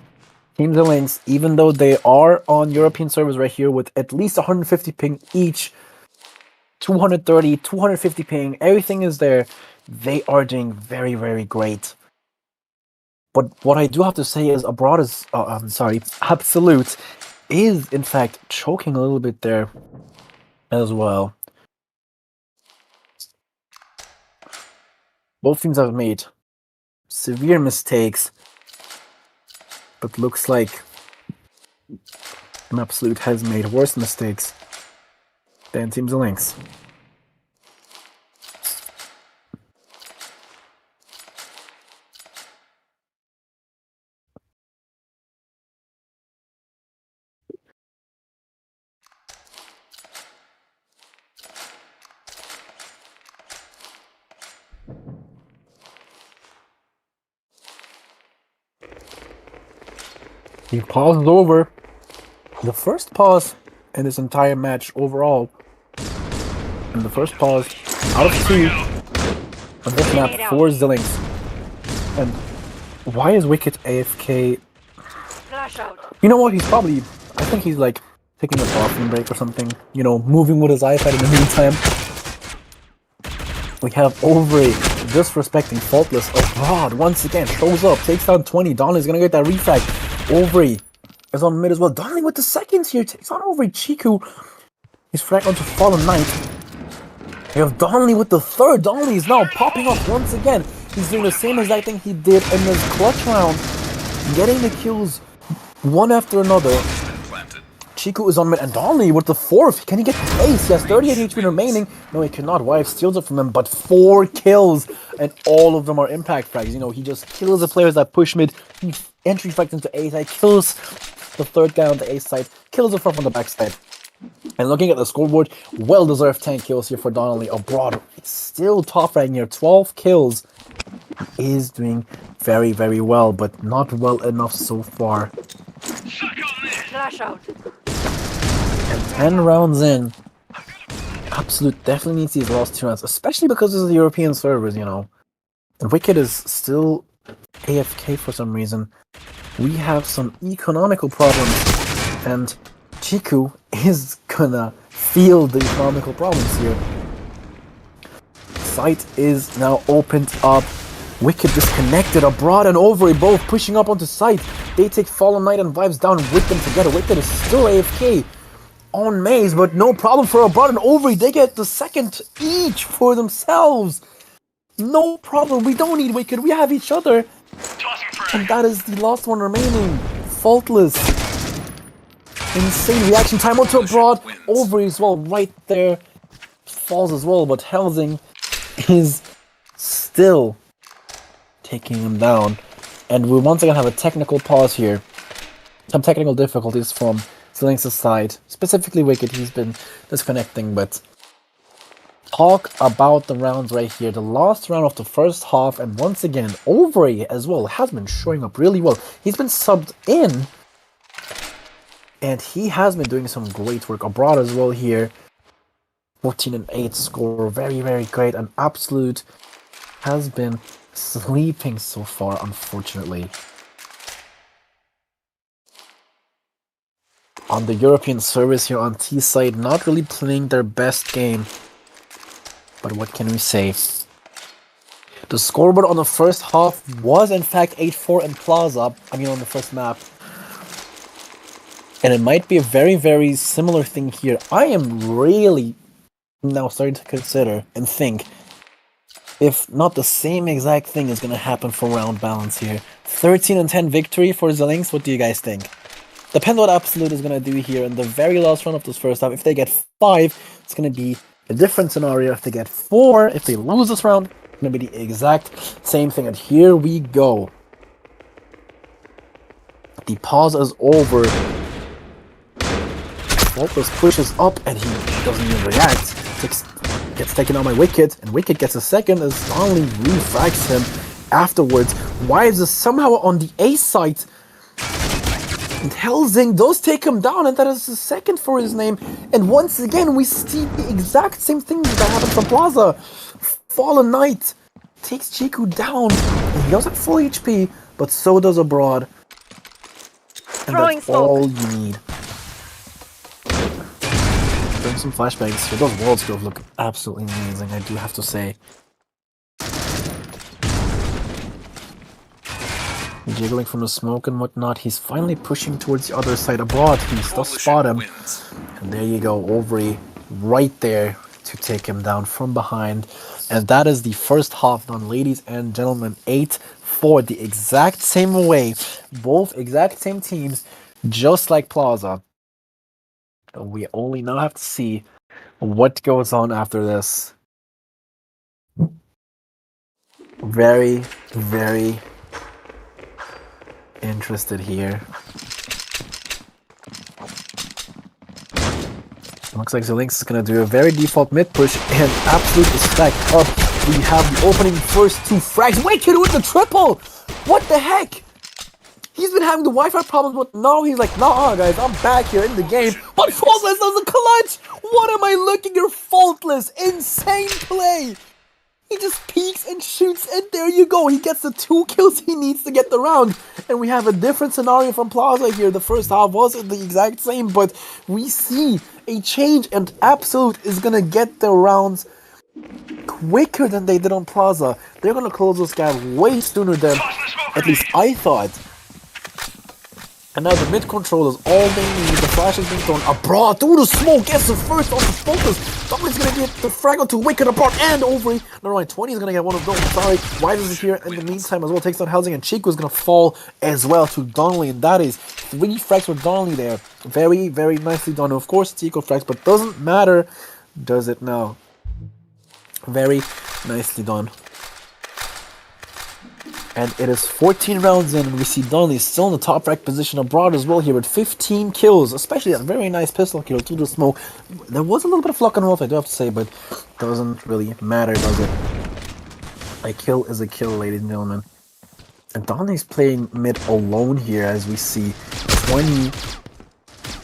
Team Zillinx, even though they are on European servers right here with at least 150 ping each, 230, 250 ping, everything is there. They are doing very, very great. But what I do have to say is Abroad is, Absolute is in fact choking a little bit there as well. Both teams have made severe mistakes, but looks like Absolute has made worse mistakes than Team Zillinx. The pause is over. The first pause in this entire match overall. And the first pause out of 2 on this map for Zillinx. And why is Wicked AFK? You know what? He's probably, I think he's like taking a bathroom break or something. You know, moving with his iPad in the meantime. We have Overy disrespecting Faultless. Abroad once again shows up, takes down 20. Donnelly's gonna get that refrag. Overy is on mid as well. Donnelly with the seconds here takes on Overy. Chiku is fragged onto Fallen Knight. You have Donnelly with the third. Donnelly is now popping up once again. He's doing the same exact thing he did in his clutch round, getting the kills one after another. Chiku is on mid, and Donnelly with the fourth. Can he get the ace? He has 38 HP remaining. No, he cannot. Wife steals it from him, but 4 kills, and all of them are impact frags. You know, he just kills the players that push mid. He entry frags into A side, kills the third guy on the A side, kills the front on the back side. And looking at the scoreboard, well-deserved 10 kills here for Donnelly. Abroad, it's still top rank here, 12 kills. He is doing very, very well, but not well enough so far. Flash out. And 10 rounds in, Absolute definitely needs these last 2 rounds, especially because this is the European servers, you know. And Wicked is still AFK for some reason. We have some economical problems, and Chiku is gonna feel the economical problems here. Site is now opened up. Wicked disconnected. Abroad and Overy both pushing up onto site. They take Fallen Knight and Vibes down with them together. Wicked is still AFK on Maze, but no problem for Abroad and Overy. They get the second each for themselves. No problem. We don't need Wicked. We have each other. And that is the last one remaining. Faultless. Insane reaction time onto Abroad. Overy as well, right there. Falls as well, but Helsing is still taking him down. And we once again have a technical pause here. Some technical difficulties from Zillinx's side. Specifically Wicked, he's been disconnecting, but talk about the rounds right here. The last round of the first half, and once again, Overy as well has been showing up really well. He's been subbed in, and he has been doing some great work. Abroad as well here. 14 and 8 score. Very, very great. And Absolute has been sleeping so far, unfortunately. On the European service here on T side, not really playing their best game. But what can we say? The scoreboard on the first half was in fact 8-4 in Plaza. I mean on the first map. And it might be a very, very similar thing here. I am really now starting to consider and think if not the same exact thing is going to happen for round balance here. 13 and 10 victory for Zillinx. What do you guys think? Depends what Absolute is going to do here in the very last round of this first half. If they get 5, It's going to be a different scenario if they get 4. If they lose this round, it's going to be the exact same thing. And here we go. The pause is over. Faultless pushes up and he doesn't even react. Gets taken out by Wicked, and Wicked gets a second as Donnelly refrags him afterwards. Wives is somehow on the A side. And Helsing does take him down, and that is the second for his name. And once again, we see the exact same thing that happened from Plaza. Fallen Knight takes Chiku down. And he does have full HP, but so does Abroad. And that's all you need. Bring some flashbangs here. Those wall skills look absolutely amazing, I do have to say. Jiggling from the smoke and whatnot, he's finally pushing towards the other side. Abroad, he does spot him. And there you go, Overy right there to take him down from behind. And that is the first half done, ladies and gentlemen. 8-4, the exact same way. Both exact same teams, just like Plaza. We only now have to see what goes on after this. Very, very interested here. Looks like Zillinx is going to do a very default mid push and absolute respect up. We have the opening first 2 frags. Wicked with the triple! What the heck? He's been having the Wi-Fi problems, but now he's like, nah, guys, I'm back here in the game. But Faultless does a clutch! What am I looking at? Faultless! Insane play! He just peeks and shoots, and there you go. He gets the 2 kills he needs to get the round. And we have a different scenario from Plaza here. The first half wasn't the exact same, but we see a change, and Absolute is going to get the rounds quicker than they did on Plaza. They're going to close this gap way sooner than at least I thought. And now the mid control is all they need. The flash is being thrown abroad through the smoke. Gets the first on the focus. Someone's gonna get the frag onto Wicked abroad and Overy. Never mind, 20 is gonna get one of those. Sorry, Wise is here in the meantime as well. Takes down Housing, and Chico is gonna fall as well to Donnelly. And that is 3 frags for Donnelly there. Very, very nicely done. Of course, Chico frags, but doesn't matter, does it now? Very nicely done. And it is 14 rounds in, and we see Donnelly still in the top rank position abroad as well here with 15 kills, especially that very nice pistol kill through the smoke. There was a little bit of luck and wolf, I do have to say, but doesn't really matter, does it? A kill is a kill, ladies and gentlemen. And Donnelly's playing mid alone here, as we see 20.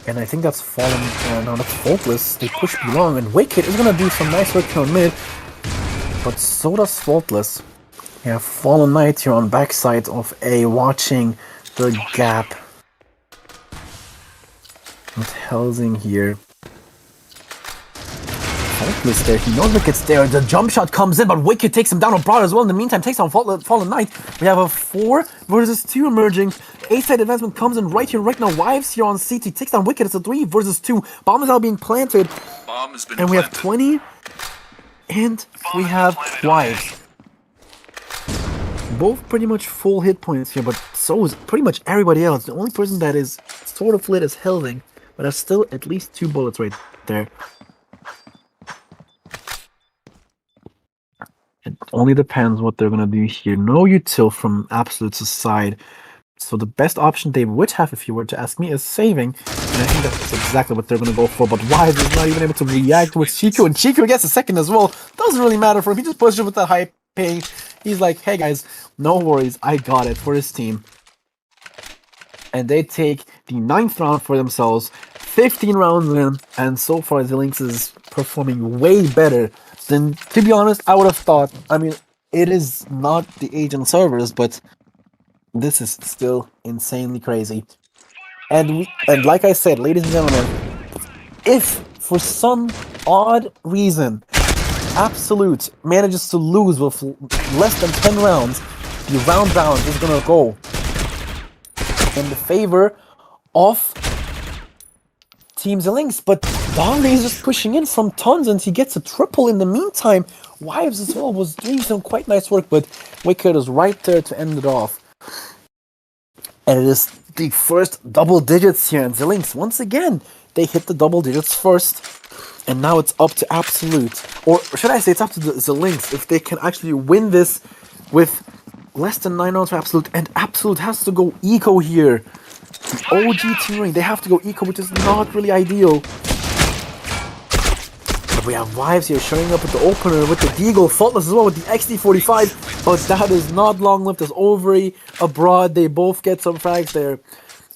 And I think that's Fallen, no, that's Faultless. They push belong, and Wicked is going to do some nice work here on mid, but so does Faultless. We have Fallen Knight here on backside of A, watching the gap. With Helsing here. Faultless there, he knows Wicked's there. The jump shot comes in, but Wicked takes him down abroad as well. In the meantime, takes down Fallen Knight. We have a 4 versus 2 emerging. A-side advancement comes in right here, right now. Wives here on CT, takes down Wicked. It's a 3 versus 2. Bomb is now being planted. And we have 20. And we have Wives. Both pretty much full hit points here, but so is pretty much everybody else. The only person that is sort of lit is Helsing, but that's still at least 2 bullets right there. It only depends what they're gonna do here. No util from Absolute's side. So the best option they would have, if you were to ask me, is saving. And I think that's exactly what they're going to go for. But Wise is not even able to react with Chico. And Chico gets a second as well. Doesn't really matter for him. He just pushes with that high ping. He's like, hey guys, no worries. I got it for his team. And they take the 9th round for themselves. 15 rounds in. And so far, Zillinx is performing way better than, to be honest, I would have thought. I mean, it is not the Asian servers, but this is still insanely crazy. And like I said, ladies and gentlemen, if for some odd reason Absolute manages to lose with less than 10 rounds, the round is gonna go in the favor of Team Zillinx. But Donnelly is just pushing in from tons, and he gets a triple in the meantime. Wives as well was doing some quite nice work, but Wicked is right there to end it off. And it is the first double digits here, and Zillinx, once again, they hit the double digits first. And now it's up to Absolute. Or should I say it's up to the Zillinx if they can actually win this with less than 9 rounds for Absolute. And Absolute has to go eco here. The OG team ring, they have to go eco, which is not really ideal. But we have Wives here showing up with the opener, with the Deagle, Faultless as well with the XD45. But that is not long-lived as Ovary, Abroad, they both get some frags there.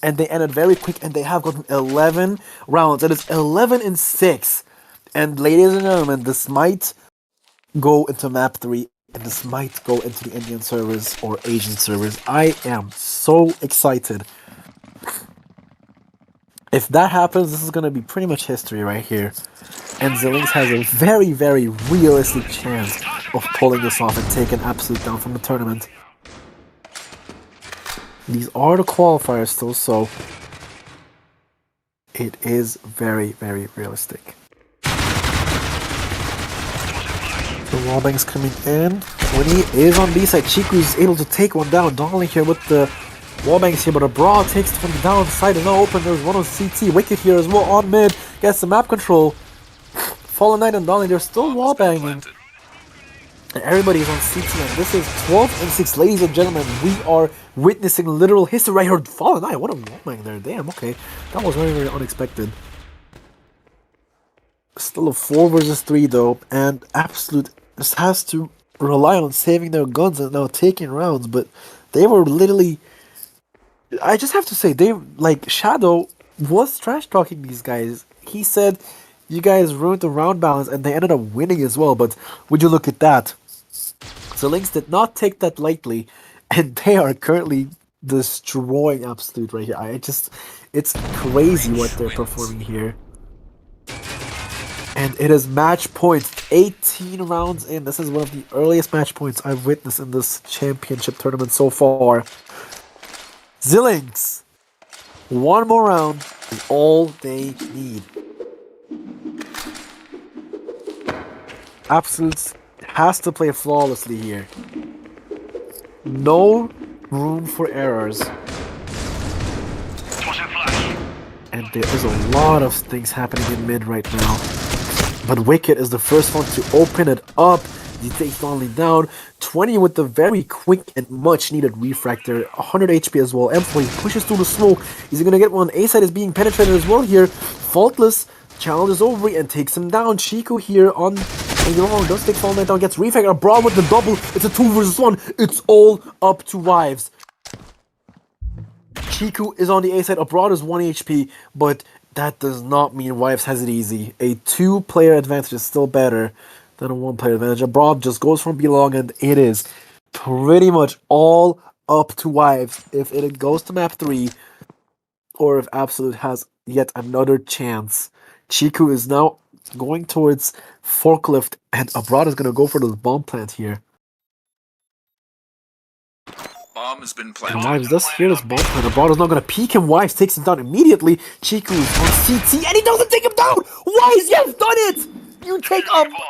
And they ended very quick, and they have gotten 11 rounds. That is 11-6. And ladies and gentlemen, this might go into map 3, and this might go into the Indian servers or Asian servers. I am so excited. If that happens, this is going to be pretty much history right here. And Zillinx has a very, very realistic chance of pulling this off and taking Absolute down from the tournament. These are the qualifiers still, so it is very, very realistic. The wallbangs coming in. 20 is on B side. Chiku's able to take one down. Donnelly here with the wallbangs here, but Abroad takes from the downside and now open. There's one on CT. Wicked here as well on mid. Gets the map control. Fallen Knight and Donnelly, they're still wallbanging. And everybody's on CT, and this is 12-6, ladies and gentlemen. We are witnessing literal history right here. Fallen Knight, what a wallbang there. Damn, okay. That was very, very unexpected. Still a 4 versus 3 though, and Absolute just has to rely on saving their guns and now taking rounds, but they were literally... I just have to say, they, like, Shadow was trash-talking these guys. He said, you guys ruined the round balance, and they ended up winning as well, but would you look at that? Zillinx did not take that lightly, and they are currently destroying Absolute right here. It's crazy what they're performing here. And it is match point, 18 rounds in. This is one of the earliest match points I've witnessed in this championship tournament so far. Zillinx, one more round is all they need. Absolute has to play flawlessly here. No room for errors. And there is a lot of things happening in mid right now. But Wicked is the first one to open it up. He takes Donnelly down. 20 with the very quick and much needed refractor. 100 HP as well. M4, he pushes through the smoke. He's going to get one. A-side is being penetrated as well here. Faultless challenges Ovary and takes him down. Chico here on... does take Fallen Knight down. Gets refractor. Abroad with the double. It's a 2 versus 1. It's all up to Wives. Chico is on the A-side. Abroad is 1 HP. But... that does not mean Wives has it easy. A 2-player advantage is still better than a 1-player advantage. Abroad just goes from belong, and it is pretty much all up to Wives if it goes to map 3 or if Absolute has yet another chance. Chiku is now going towards Forklift, and Abroad is going to go for the bomb plant here. Bomb has been planted. And Wives does hear this bomb plant. Abroad is not going to peek him. Wives takes him down immediately. Chiku is on CT, and he doesn't take him down! Wives, you've done it! You take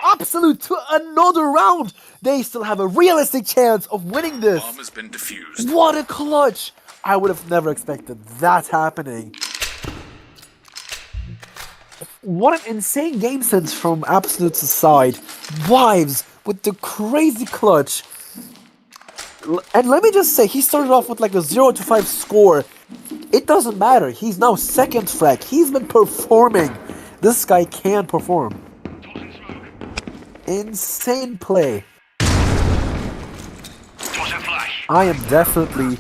Absolute to another round! They still have a realistic chance of winning this! Bomb has been defused. What a clutch! I would have never expected that happening. What an insane game sense from Absolute's side. Wives with the crazy clutch. And let me just say, he started off with like a 0-5 score. It doesn't matter. He's now second frag. He's been performing. This guy can perform. Insane play. I am definitely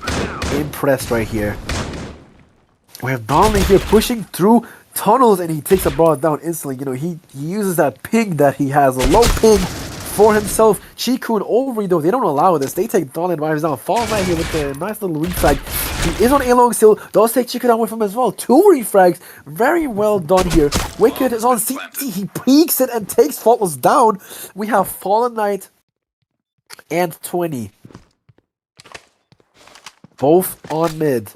impressed right here. We have Donnelly here pushing through tunnels, and he takes Abroad down instantly. You know, he uses that ping that he has, a low ping for himself. Chiku and Ovary, though, they don't allow this. They take Donnelly and Wives down. Fallen Knight here with the nice little refrag. He is on A-long still. Does take Chiku down with him as well. 2 refrags. Very well done here. Wicked is on CT. He peeks it and takes Faultless down. We have Fallen Knight and 20. Both on mid.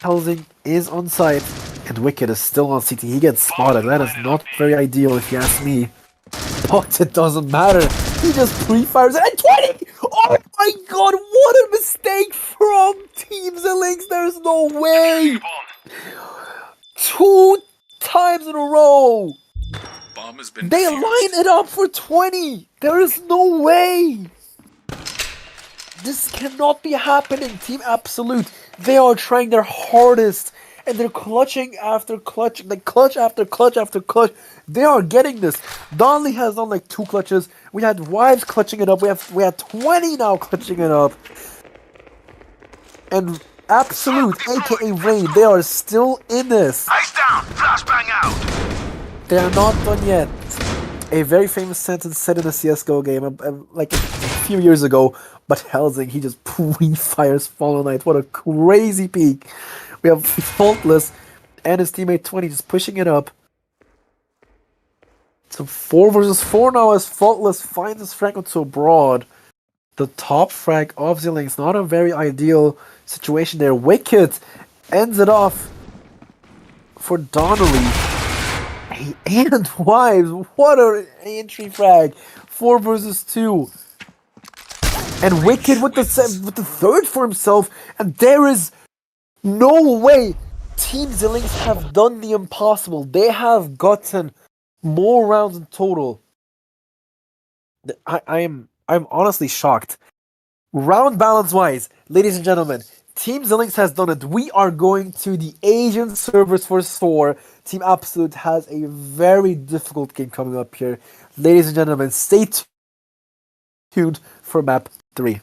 Helsing is on site, and Wicked is still on CT. He gets spotted. That is not very ideal if you ask me. But it doesn't matter. He just pre-fires it. And 20! Oh my god, what a mistake from Team Zillinx. There's no way. 2 times in a row. Bomb has been They defused. line it up for 20! There is no way! This cannot be happening, Team Absolute. They are trying their hardest, and they're clutching after clutch, like clutch after clutch after clutch. They are getting this. Donnelly has done like 2 clutches. We had Wives clutching it up. We had 20 now clutching it up. And Absolute, aka Rain, they are still in this. Ice down! Flashbang out! They are not done yet. A very famous sentence said in a CSGO game, like a few years ago, but Helsing, he just pre-fires Fallen Knight. What a crazy peak. We have Faultless and his teammate 20 just pushing it up. So 4 versus 4 now as Faultless finds his frag onto Abroad. The top frag of Zillinx, not a very ideal situation there. Wicked ends it off for Donnelly. And Wives, what an entry frag. 4 versus 2. And Wicked with the third for himself. And there is no way Team Zillinx have done the impossible. They have gotten more rounds in total. I'm honestly shocked. Round balance wise, ladies and gentlemen, Team Zillinx has done it. We are going to the Asian servers for Soar. Team Absolute has a very difficult game coming up here. Ladies and gentlemen, stay tuned for map 3.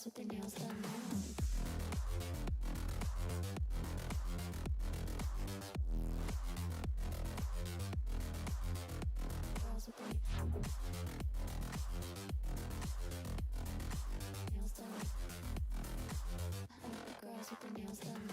girls with their nails done now. Girls with their nails done. I like the girls with their nails done.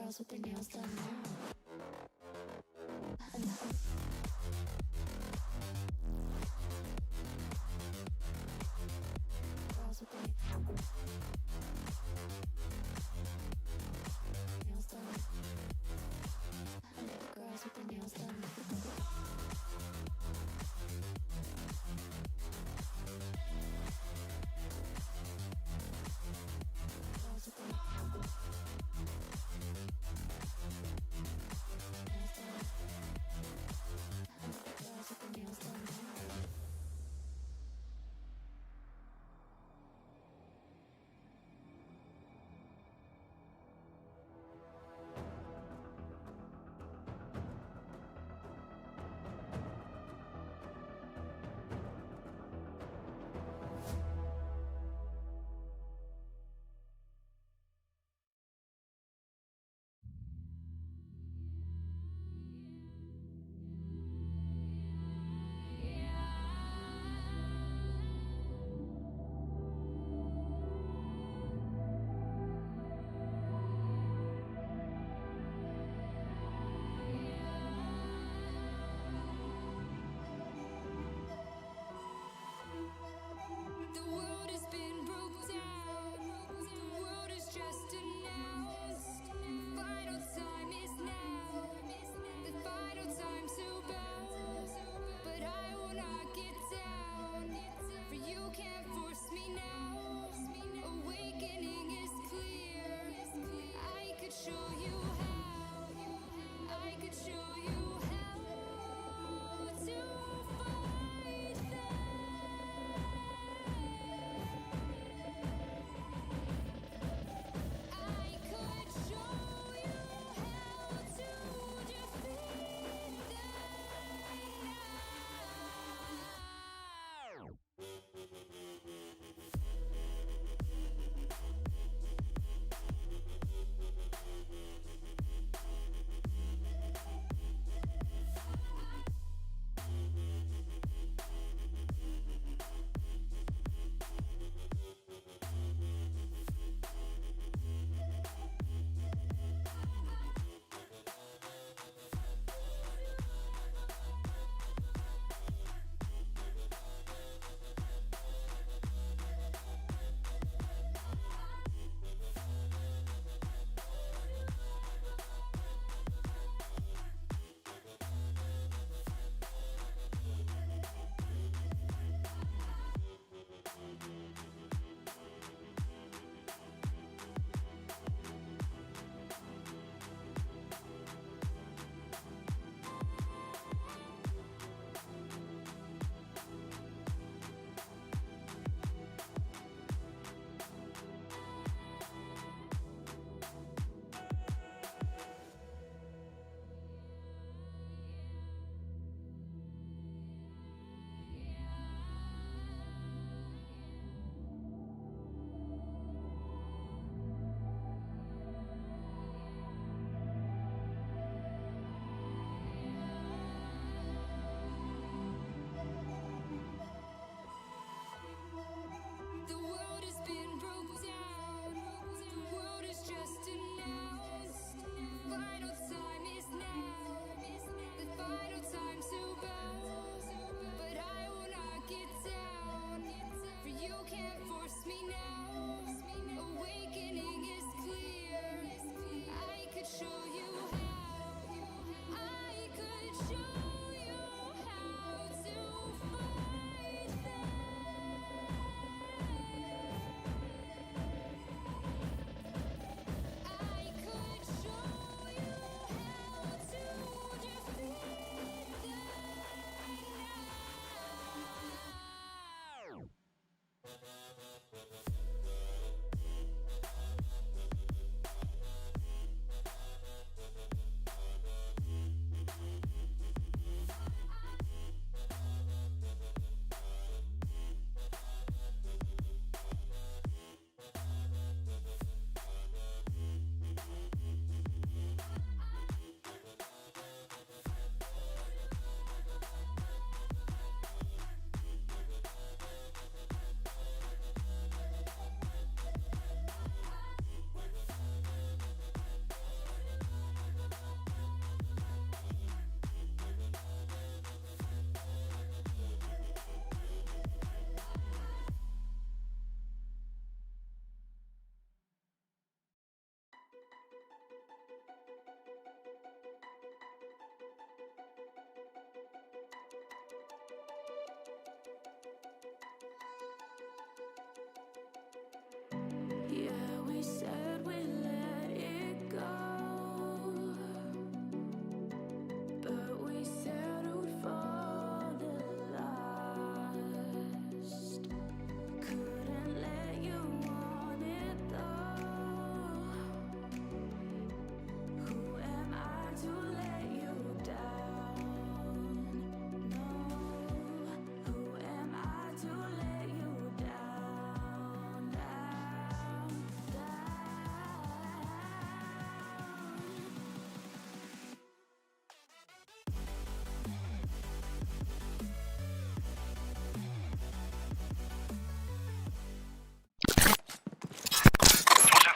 Girls with their nails done now. Girls with their nails done. I like the girls with their nails done. Girls with their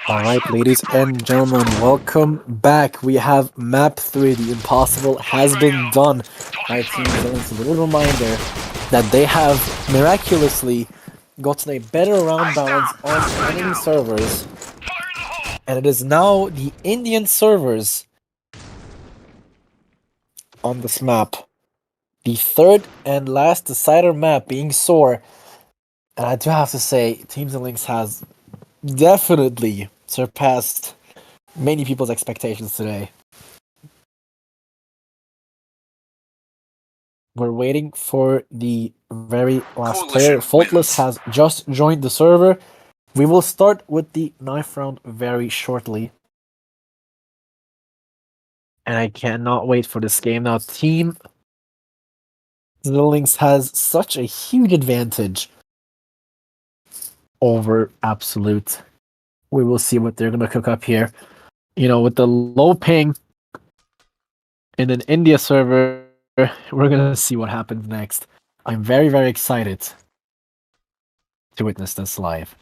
Alright, ladies and gentlemen, welcome back. We have map 3, the impossible has been done. Our team Zillinx, a little reminder that they have miraculously gotten a better round balance on enemy servers. And it is now the Indian servers on this map. The third and last decider map being Soar. And I do have to say, Team Zillinx has definitely surpassed many people's expectations today. We're waiting for the very last player. Faultless has just joined the server. We will start with the knife round very shortly. And I cannot wait for this game. Now, Team Zillinx has such a huge advantage over Absolute. We will see what they're going to cook up here. You know, with the low ping in an India server, we're going to see what happens next. I'm very, very excited to witness this live.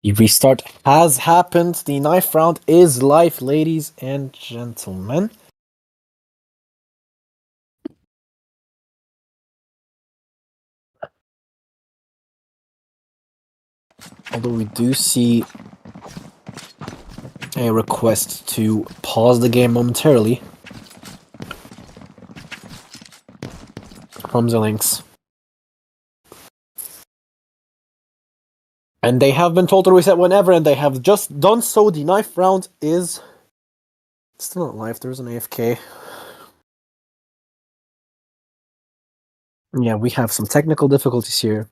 The restart has happened. The knife round is live, ladies and gentlemen. Although we do see a request to pause the game momentarily from Zillinx. And they have been told to reset whenever, and they have just done so. The knife round is still not live. There's an AFK. Yeah, we have some technical difficulties here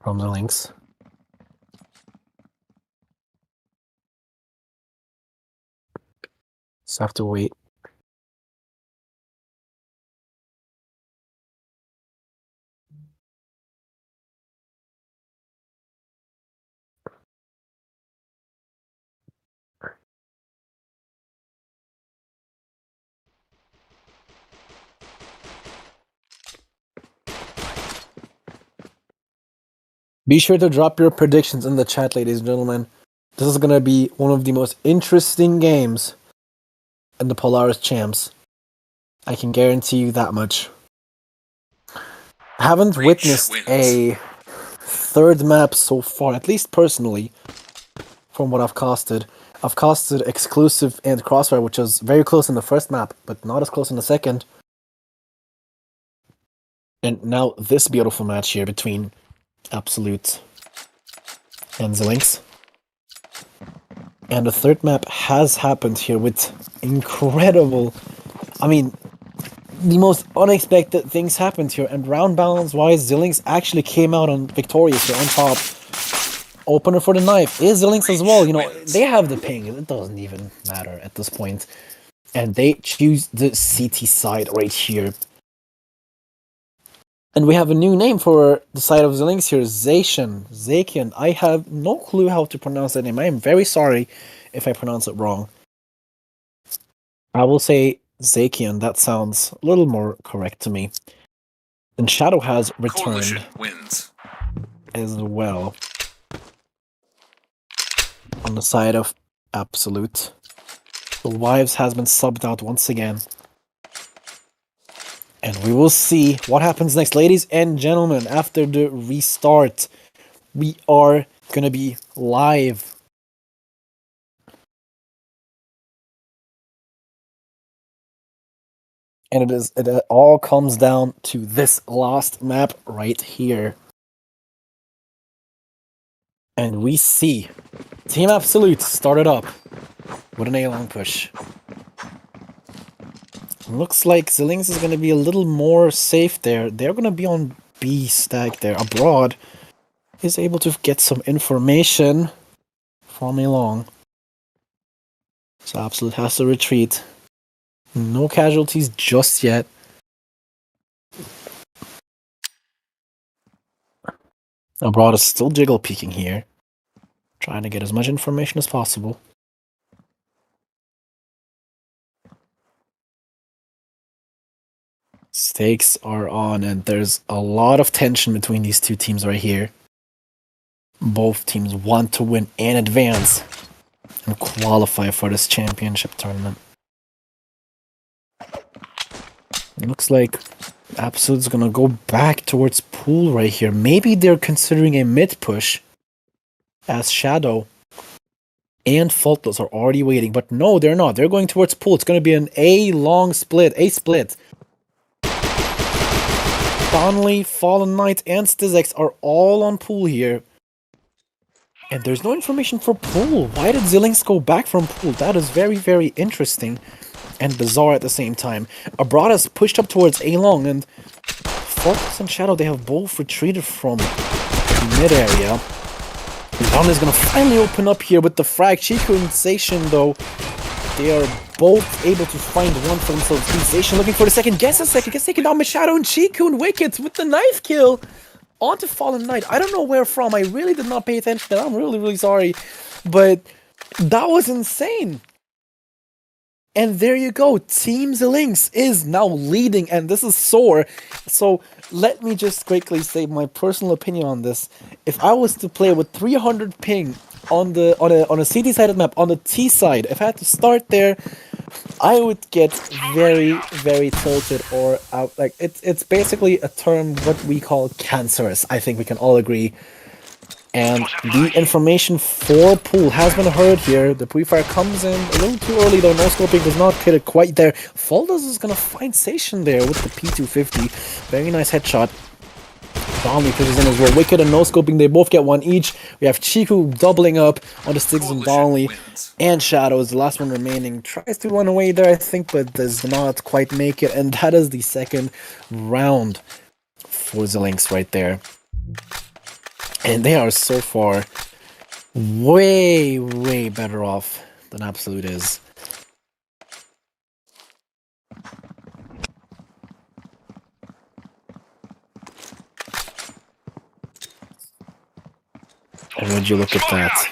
from Zillinx. Just have to wait. Be sure to drop your predictions in the chat, ladies and gentlemen. This is going to be one of the most interesting games in the Polaris Champs. I can guarantee you that much. I haven't witnessed a third map so far, at least personally, from what I've casted. I've casted Exclusive and Crossfire, which was very close in the first map, but not as close in the second. And now this beautiful match here between Absolute and Zillinx. And the third map has happened here with incredible... I mean, the most unexpected things happened here. And round balance-wise, Zillinx actually came out on victorious here on top. Opener for the knife is Zillinx as well. You know, they have the ping. It doesn't even matter at this point. And they choose the CT side right here. And we have a new name for the side of Zillinx here, Zakian. I have no clue how to pronounce that name. I am very sorry if I pronounce it wrong. I will say Zakian. That sounds a little more correct to me. And Shadow has returned as well on the side of Absolute. The Wives has been subbed out once again. And we will see what happens next. Ladies and gentlemen, after the restart, we are going to be live. And it all comes down to this last map right here. And we see Team Absolute started up with an A-long push. Looks like Zillinx is going to be a little more safe there. They're going to be on B stack there. Abroad is able to get some information from A-long. So Absolute has to retreat. No casualties just yet. Abroad is still jiggle peeking here. Trying to get as much information as possible. Stakes are on, and there's a lot of tension between these two teams right here. Both teams want to win and advance and qualify for this championship tournament. It looks like Absolute's gonna go back towards pool right here. Maybe they're considering a mid push, as Shadow and Faultless are already waiting. But no, they're not. They're going towards pool. It's gonna be an A split. Donnelly, Fallen Knight, and Stizx are all on pool here. And there's no information for pool. Why did Zillinx go back from pool? That is very, very interesting and bizarre at the same time. Abroad has pushed up towards A long, and Focus and Shadow, they have both retreated from mid area. Donnelly's gonna finally open up here with the frag. Chico and Station, though, they are both able to find one for themselves. Station looking for the second. Gets taken down by Shadow, and Chico and Wicked with the knife kill onto Fallen Knight. I don't know where from. I really did not pay attention to that. I'm really, really sorry. But that was insane. And there you go. Team Zillinx is now leading, and this is Soar. So let me just quickly say my personal opinion on this. If I was to play with 300 ping on a CT sided map on the T side, if I had to start there, I would get very, very tilted or out. Like it's basically a term what we call cancerous. I think we can all agree. And the information for pool has been heard here. The pre-fire comes in a little too early though. No scoping does not get it quite there. Faldas is gonna find Station there with the P250. Very nice headshot. Donnelly pushes in as well. Wicked and no scoping, they both get one each. We have Chiku doubling up on the sticks and Donnelly. And Shadow is the last one remaining. Tries to run away there, I think, but does not quite make it. And that is the second round for Zillinx right there. And they are so far way, way better off than Absolute is. And would you look at that?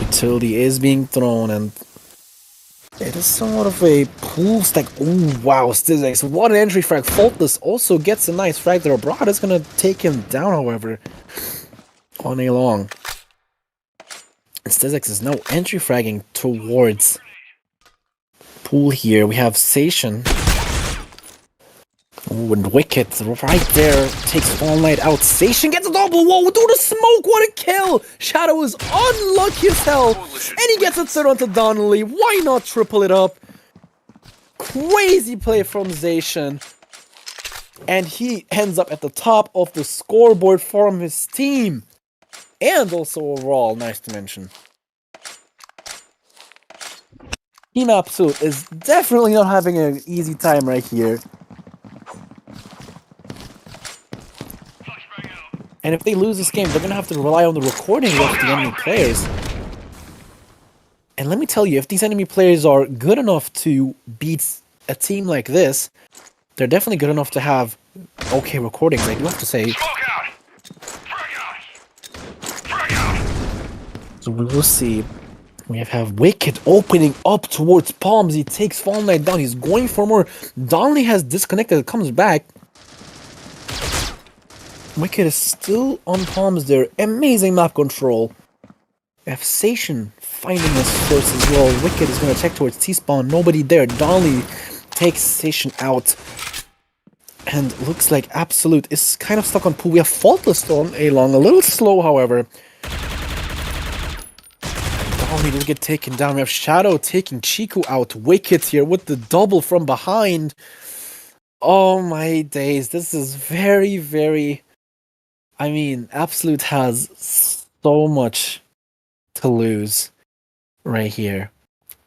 Utility is being thrown, and it is somewhat of a pool stack. Oh wow, Stizx, what an entry frag. Faultless also gets a nice frag there. Abroad is gonna take him down, however, on a long. And Stizx is now entry fragging towards pool here. We have Sation. Ooh, and Wicked right there takes All Night out. Station gets a double. Whoa, through the smoke. What a kill. Shadow is unlucky as hell. And he gets a third onto Donnelly. Why not triple it up? Crazy play from Station. And he ends up at the top of the scoreboard from his team. And also overall, nice to mention. Team Absolute is definitely not having an easy time right here. And if they lose this game, they're going to have to rely on the recording of the enemy players. And let me tell you, if these enemy players are good enough to beat a team like this, they're definitely good enough to have okay recordings, I do have to say. So we will see. We have Wicked opening up towards Palms. He takes Fall Knight down. He's going for more. Donnelly has disconnected. Comes back. Wicked is still on Palms there. Amazing map control. We have Station finding his first as well. Wicked is going to check towards T-spawn. Nobody there. Donnelly takes Station out. And looks like Absolute is kind of stuck on pool. We have Faultless on A long. A little slow, however. Donnelly will get taken down. We have Shadow taking Chiku out. Wicked here with the double from behind. Oh my days. This is very, very... I mean, Absolute has so much to lose right here.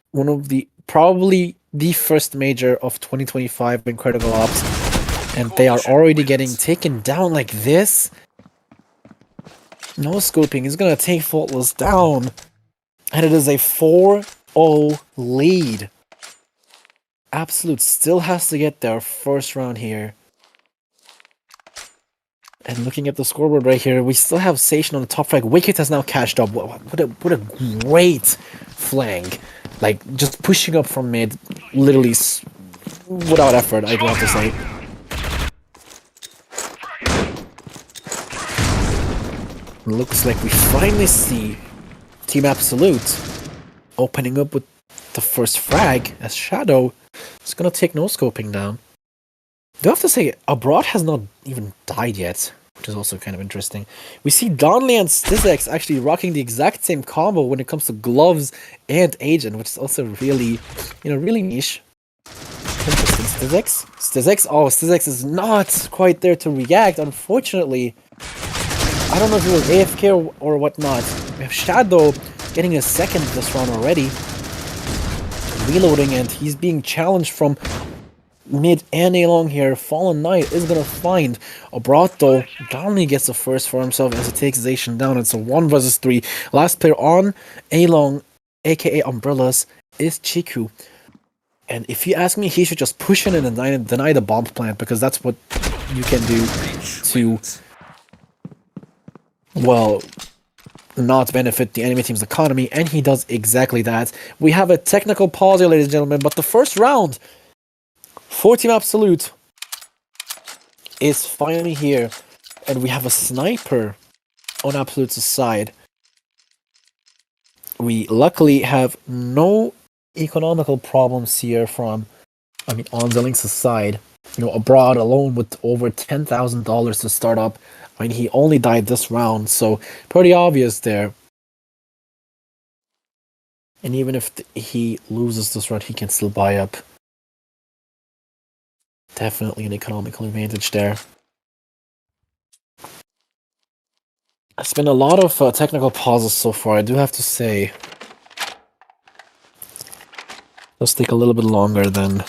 One of the, probably the first major of 2025 in Critical Ops, and they are already getting taken down like this. No scoping is going to take Faultless down, and it is a 4-0 lead. Absolute still has to get their first round here. And looking at the scoreboard right here, we still have Sation on the top flank. Wicked has now cashed up. What a great flank. Like, just pushing up from mid, literally without effort, I'd have to say. Looks like we finally see Team Absolute opening up with the first frag, as Shadow is gonna take no scoping down. Do I have to say, Abroad has not even died yet, which is also kind of interesting. We see Donley and Zylinx actually rocking the exact same combo when it comes to gloves and agent, which is also really, really niche. Interesting. Zylinx is not quite there to react, unfortunately. I don't know if it was AFK or whatnot. We have Shadow getting a second this round already. Reloading, and he's being challenged from mid and A-long here. Fallen Knight is gonna find Abroad though. Donley gets the first for himself as he takes Zation down. It's a 1 versus 3. Last player on A-long, aka Umbrellas, is Chiku. And if you ask me, he should just push in and deny the bomb plant, because that's what you can do to, well, not benefit the enemy team's economy, and he does exactly that. We have a technical pause here, ladies and gentlemen, but the first round for Team Absolute is finally here, and we have a sniper on Absolute's side. We luckily have no economical problems here on Zillinx's side. Abroad alone with over $10,000 to start up. He only died this round, so pretty obvious there. And even if he loses this round, he can still buy up. Definitely an economical advantage there. It's been a lot of technical pauses so far, I do have to say. Let's take a little bit longer than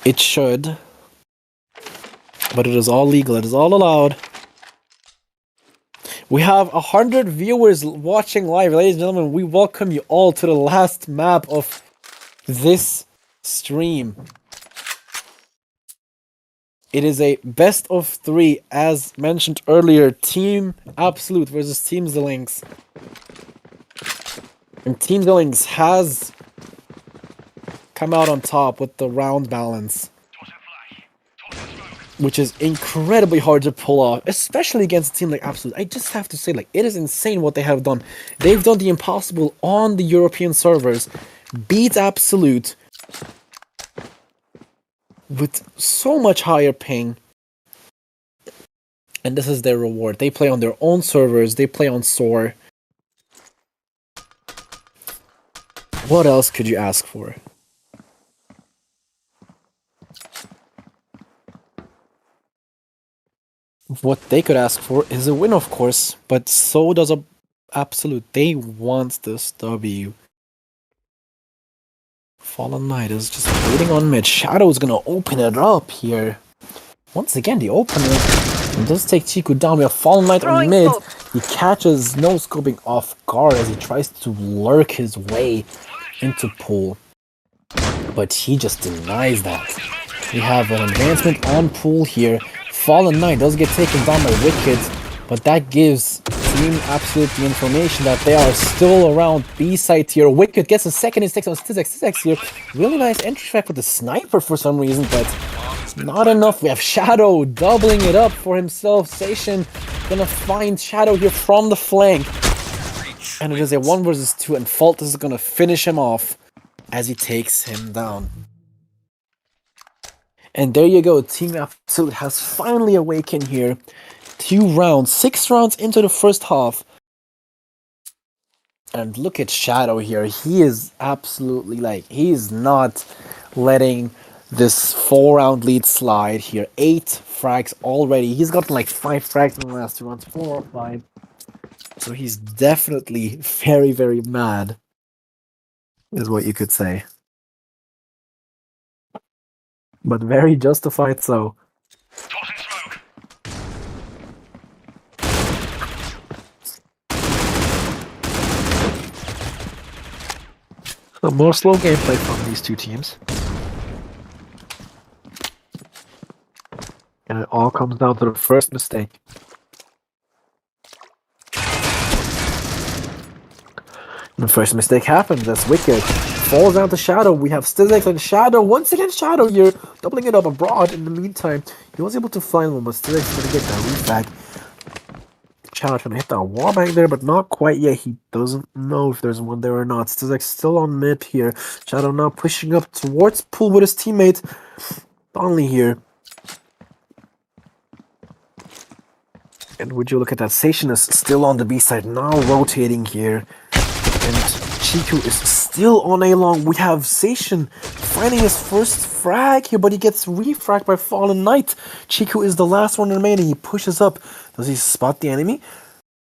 it should. But it is all legal, it is all allowed. We have 100 viewers watching live. Ladies and gentlemen, we welcome you all to the last map of this stream. It is a best of 3, as mentioned earlier. Team Absolute versus Team Zillinx. And Team Zillinx has come out on top with the round balance, which is incredibly hard to pull off, especially against a team like Absolute. I just have to say, it is insane what they have done. They've done the impossible on the European servers, beat Absolute with so much higher ping, and this is their reward. They play on their own servers, they play on Soar. What else could you ask for? What they could ask for is a win, of course, but so does Absolute. They want this W. Fallen Knight is just waiting on mid. Shadow is gonna open it up here. Once again, the opener does take Chiku down. We have Fallen Knight on mid. He catches no scoping off guard as he tries to lurk his way into pool, but he just denies that. We have an advancement on pool here. Fallen Knight does get taken down by Wicked, but that gives Team Absolute the information that they are still around B site here. Wicked gets a second instinct on Zylinx here. Really nice entry track with the sniper for some reason, but it's not enough. We have Shadow doubling it up for himself. Sation gonna find Shadow here from the flank. And it is a 1 versus 2, and Fault is gonna finish him off as he takes him down. And there you go, Team Absolute has finally awakened here. 6 rounds into the first half. And look at Shadow here. He is absolutely he is not letting this 4-round lead slide here. 8 frags already. He's gotten 5 frags in the last 2 rounds, 4 or 5. So he's definitely very, very mad, is what you could say. But very justified so. So more slow gameplay from these two teams. And it all comes down to the first mistake. The first mistake happens. That's wicked. Falls down to Shadow. We have Zillinx and Shadow. Once again, Shadow here, doubling it up abroad. In the meantime, he was able to find one, but Zillinx is going to get that refag. Shadow trying to hit that wallbang there, but not quite yet. He doesn't know if there's one there or not. Zillinx still on mid here. Shadow now pushing up towards pool with his teammate. Only here. And would you look at that? Sation is still on the B side, now rotating here. And Chiku is still on A long. We have Sation finding his first frag here, but he gets refragged by Fallen Knight. Chiku is the last one remaining. He pushes up. Does he spot the enemy?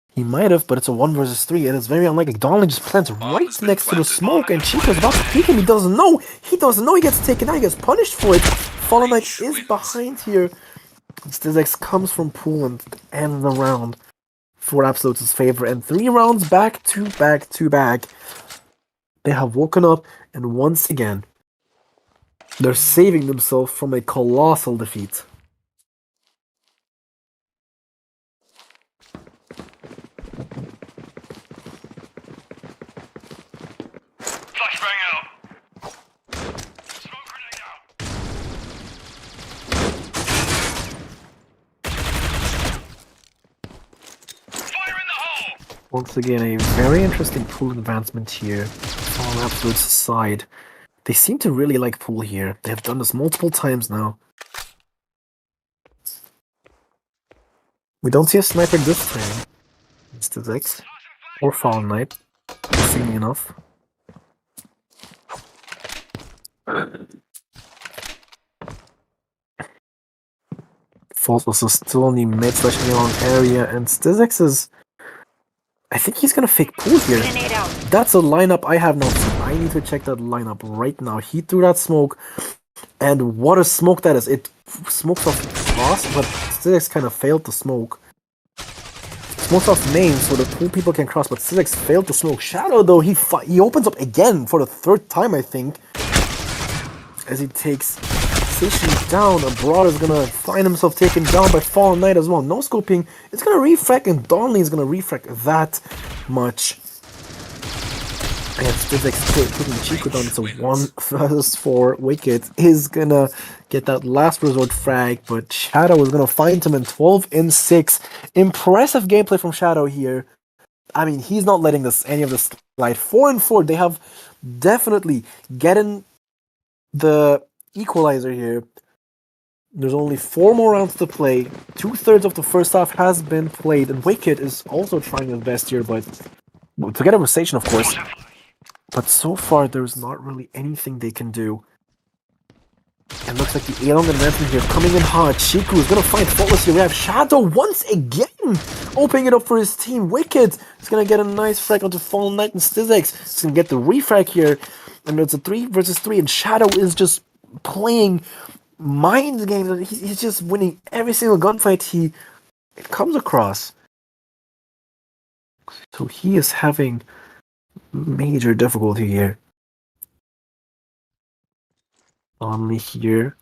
He might have, but it's a 1 versus 3, and it's very unlikely. Donlin just plants right next to the smoke, and Chiku is about to peek him. He doesn't know. He doesn't know. He gets taken out. He gets punished for it. Fallen Knight is behind here. Zillinx comes from pool and ends the round for Absolute's favor, and 3 rounds back to back to back. They have woken up, and once again, they're saving themselves from a colossal defeat. Flashbang out. Smoke grenade out. Fire in the hole. Once again, a very interesting pool advancement here on Absolute's side. They seem to really like pool here. They have done this multiple times now. We don't see a sniper this time. It's the Zillinx or Fallen Knight, seemingly enough. Faultless is still on the mid/A long area, and Zillinx is... I think he's gonna fake pool here. Grenade out. That's a lineup I have not seen. I need to check that lineup right now. He threw that smoke, and what a smoke that is. It smokes off cross, but Zillinx kind of failed to smoke. Smokes off main, so the pool people can cross, but Zillinx failed to smoke. Shadow, though, he opens up again for the 3rd time, I think. As he takes Station down, Abroad is gonna find himself taken down by Fallen Knight as well. No scoping, it's gonna refract, and Donley is gonna refract that much. And Zillinx putting Chiku down. It's a 1 versus 4. Wicked is gonna get that last resort frag, but Shadow is gonna find him in 12 and 6. Impressive gameplay from Shadow here. I mean, he's not letting any of this slide. 4 and 4. They have definitely getting the equalizer here. There's only 4 more rounds to play. 2/3 of the first half has been played, and Wicked is also trying his best here, but together with Station, of course. But so far, there's not really anything they can do. And looks like the A-long advancement here coming in hard. Chiku is going to find Faultless here. We have Shadow once again opening it up for his team. Wicked is going to get a nice frag onto Fallen Knight and Zillinx. He's going to get the refrag here. And it's a 3 versus 3, and Shadow is just playing mind games. He's just winning every single gunfight it comes across. So he is having major difficulty here. Only here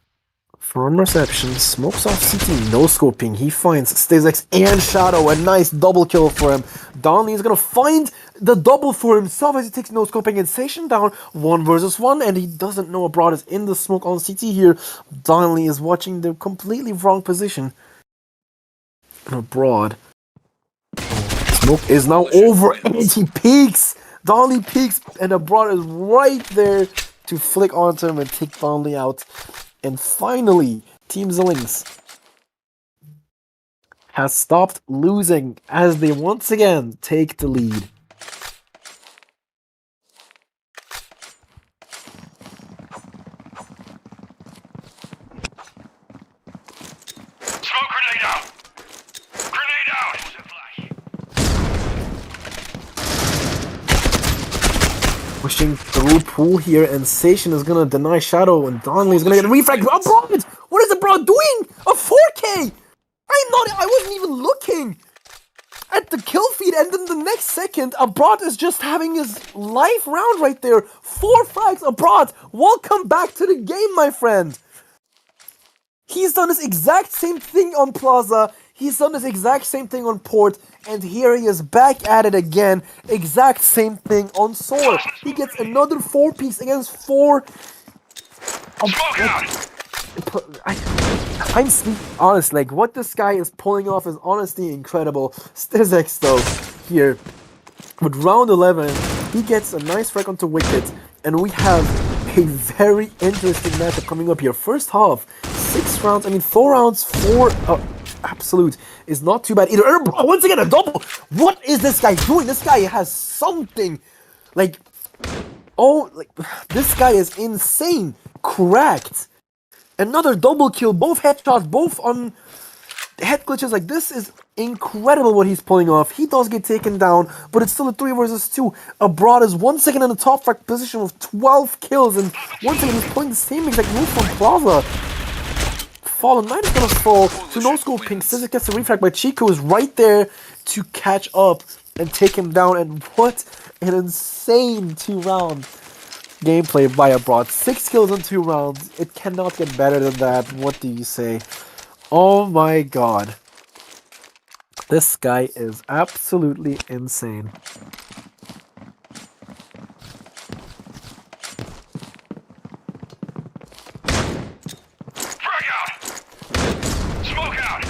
from reception, smokes off CT, no scoping. He finds Zillinx and Shadow, a nice double kill for him. Donley is gonna find the double for himself as he takes no scoping and Station down 1 versus 1, and he doesn't know Abroad is in the smoke on CT here. Donley is watching the completely wrong position. And Abroad. Smoke is now over, and he peeks. Donley peeks, and Abroad is right there to flick onto him and take Donley out. And finally, Team Zillinx has stopped losing as they once again take the lead. Smoke grenade out. Grenade out. Pushing through pool here, and Sation is gonna deny Shadow, and Donley is gonna get a refrag. Abroad! What is Abroad doing? A 4K! I wasn't even looking at the kill feed, and then the next second, Abroad is just having his life round right there. 4 frags, Abroad! Welcome back to the game, my friend! He's done this exact same thing on Plaza. He's done this exact same thing on Port. And here he is back at it again. Exact same thing on Soar. He gets another 4-piece against 4. Smoke out! I'm honestly, like, what this guy is pulling off is honestly incredible. Styzex, though, here, with round 11, he gets a nice frag onto Wicket, and we have a very interesting matchup coming up here. First half, 6 rounds, 4 rounds, 4 absolute is not too bad either. Once again, a double! What is this guy doing? This guy has something, like, oh, like, this guy is insane. Cracked. Another double kill, both headshots, both on head glitches. Like, this is incredible what he's pulling off. He does get taken down, but it's still a 3 versus 2. Abroad is 1 second in the top frag position with 12 kills, and once again he's pulling the same exact move from Plaza. Fallen Knight is gonna fall to no scope ping. Zylinx gets the refrag, but Chico is right there to catch up and take him down. And what an insane 2-round gameplay by Abroad. 6 kills in 2 rounds. It cannot get better than that. What do you say? Oh my god. This guy is absolutely insane. Frag out! Smoke out!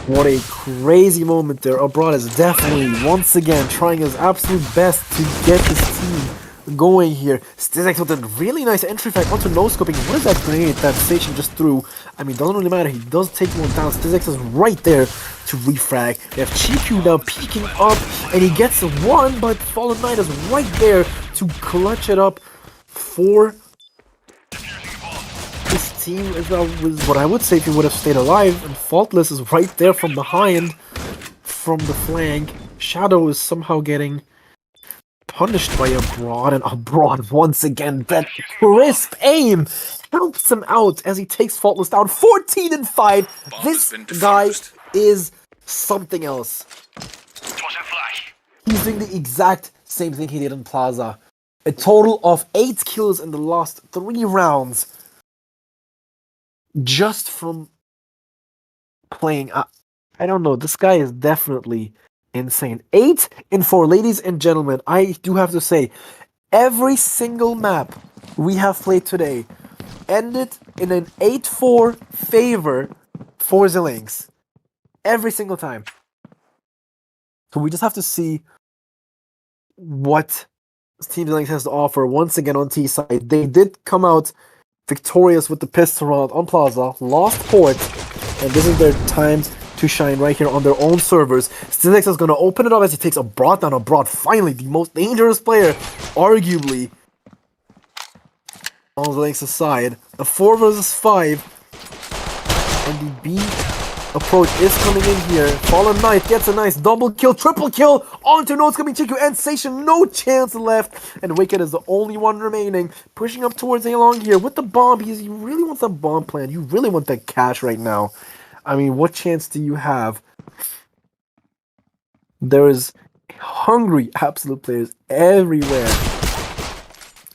What a crazy moment there. Abroad is definitely once again trying his absolute best to get his team going here. Styzex with a really nice entry frag onto no-scoping. What is that grenade that Station just threw? Doesn't really matter. He does take one down. Styzex is right there to refrag. They have Chiku now peeking up, and he gets 1, but Fallen Knight is right there to clutch it up for his team. Is what I would say if he would have stayed alive. And Faultless is right there from behind, from the flank. Shadow is somehow getting punished by Abroad, and Abroad once again, that crisp aim helps him out as he takes Faultless down. 14-5. This guy is something else. Tossing flash. He's doing the exact same thing he did in Plaza. A total of 8 kills in the last 3 rounds. Just from playing. I don't know. This guy is definitely insane. 8 in 4, ladies and gentlemen. I do have to say, every single map we have played today ended in an 8-4 favor for Zillinx. Every single time. So we just have to see what Team Zillinx has to offer once again on T side. They did come out victorious with the pistol round on Plaza, lost Port, and this is their time to shine right here on their own servers. Zillinx is going to open it up as he takes Abroad down. Abroad, finally, the most dangerous player, arguably, on Zillinx's side. A 4 versus 5, and the B approach is coming in here. Fallen Knight gets a nice double kill, triple kill onto no-scoping Chiku and Station. No chance left, and Wicked is the only one remaining. Pushing up towards A-Long here with the bomb. He really wants a bomb plan. You really want that cash right now. What chance do you have? There is hungry absolute players everywhere.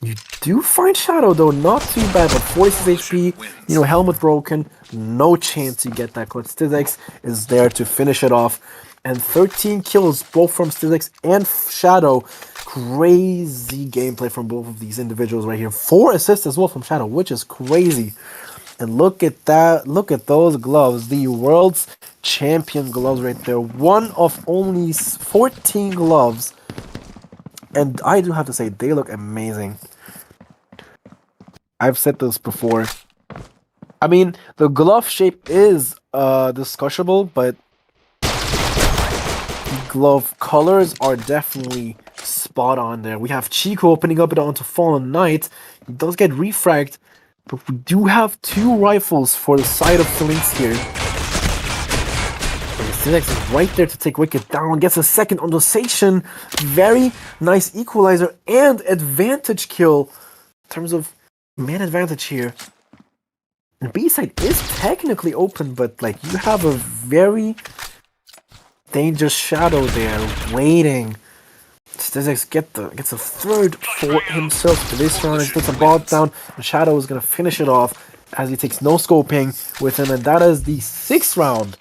You do find Shadow though, not too bad, but 46 HP, helmet broken, no chance you get that clutch. Styzex is there to finish it off, and 13 kills both from Styzex and Shadow. Crazy gameplay from both of these individuals right here. 4 assists as well from Shadow, which is crazy. And look at that, look at those gloves, the world's champion gloves right there. One of only 14 gloves, and I do have to say, they look amazing. I've said this before. The glove shape is discussable, but the glove colors are definitely spot on there. We have Chico opening up it onto Fallen Knight. He does get refragged, but we do have 2 rifles for the side of Zillinx here. Zillinx is right there to take Wicked down. Gets a second on the Station. Very nice equalizer and advantage kill in terms of man advantage here. And B side is technically open, but you have a very dangerous Shadow there waiting. Styzex gets a third for himself for this round. He puts a ball down, and Shadow is going to finish it off. as he takes no scoping with him, and that is the 6th round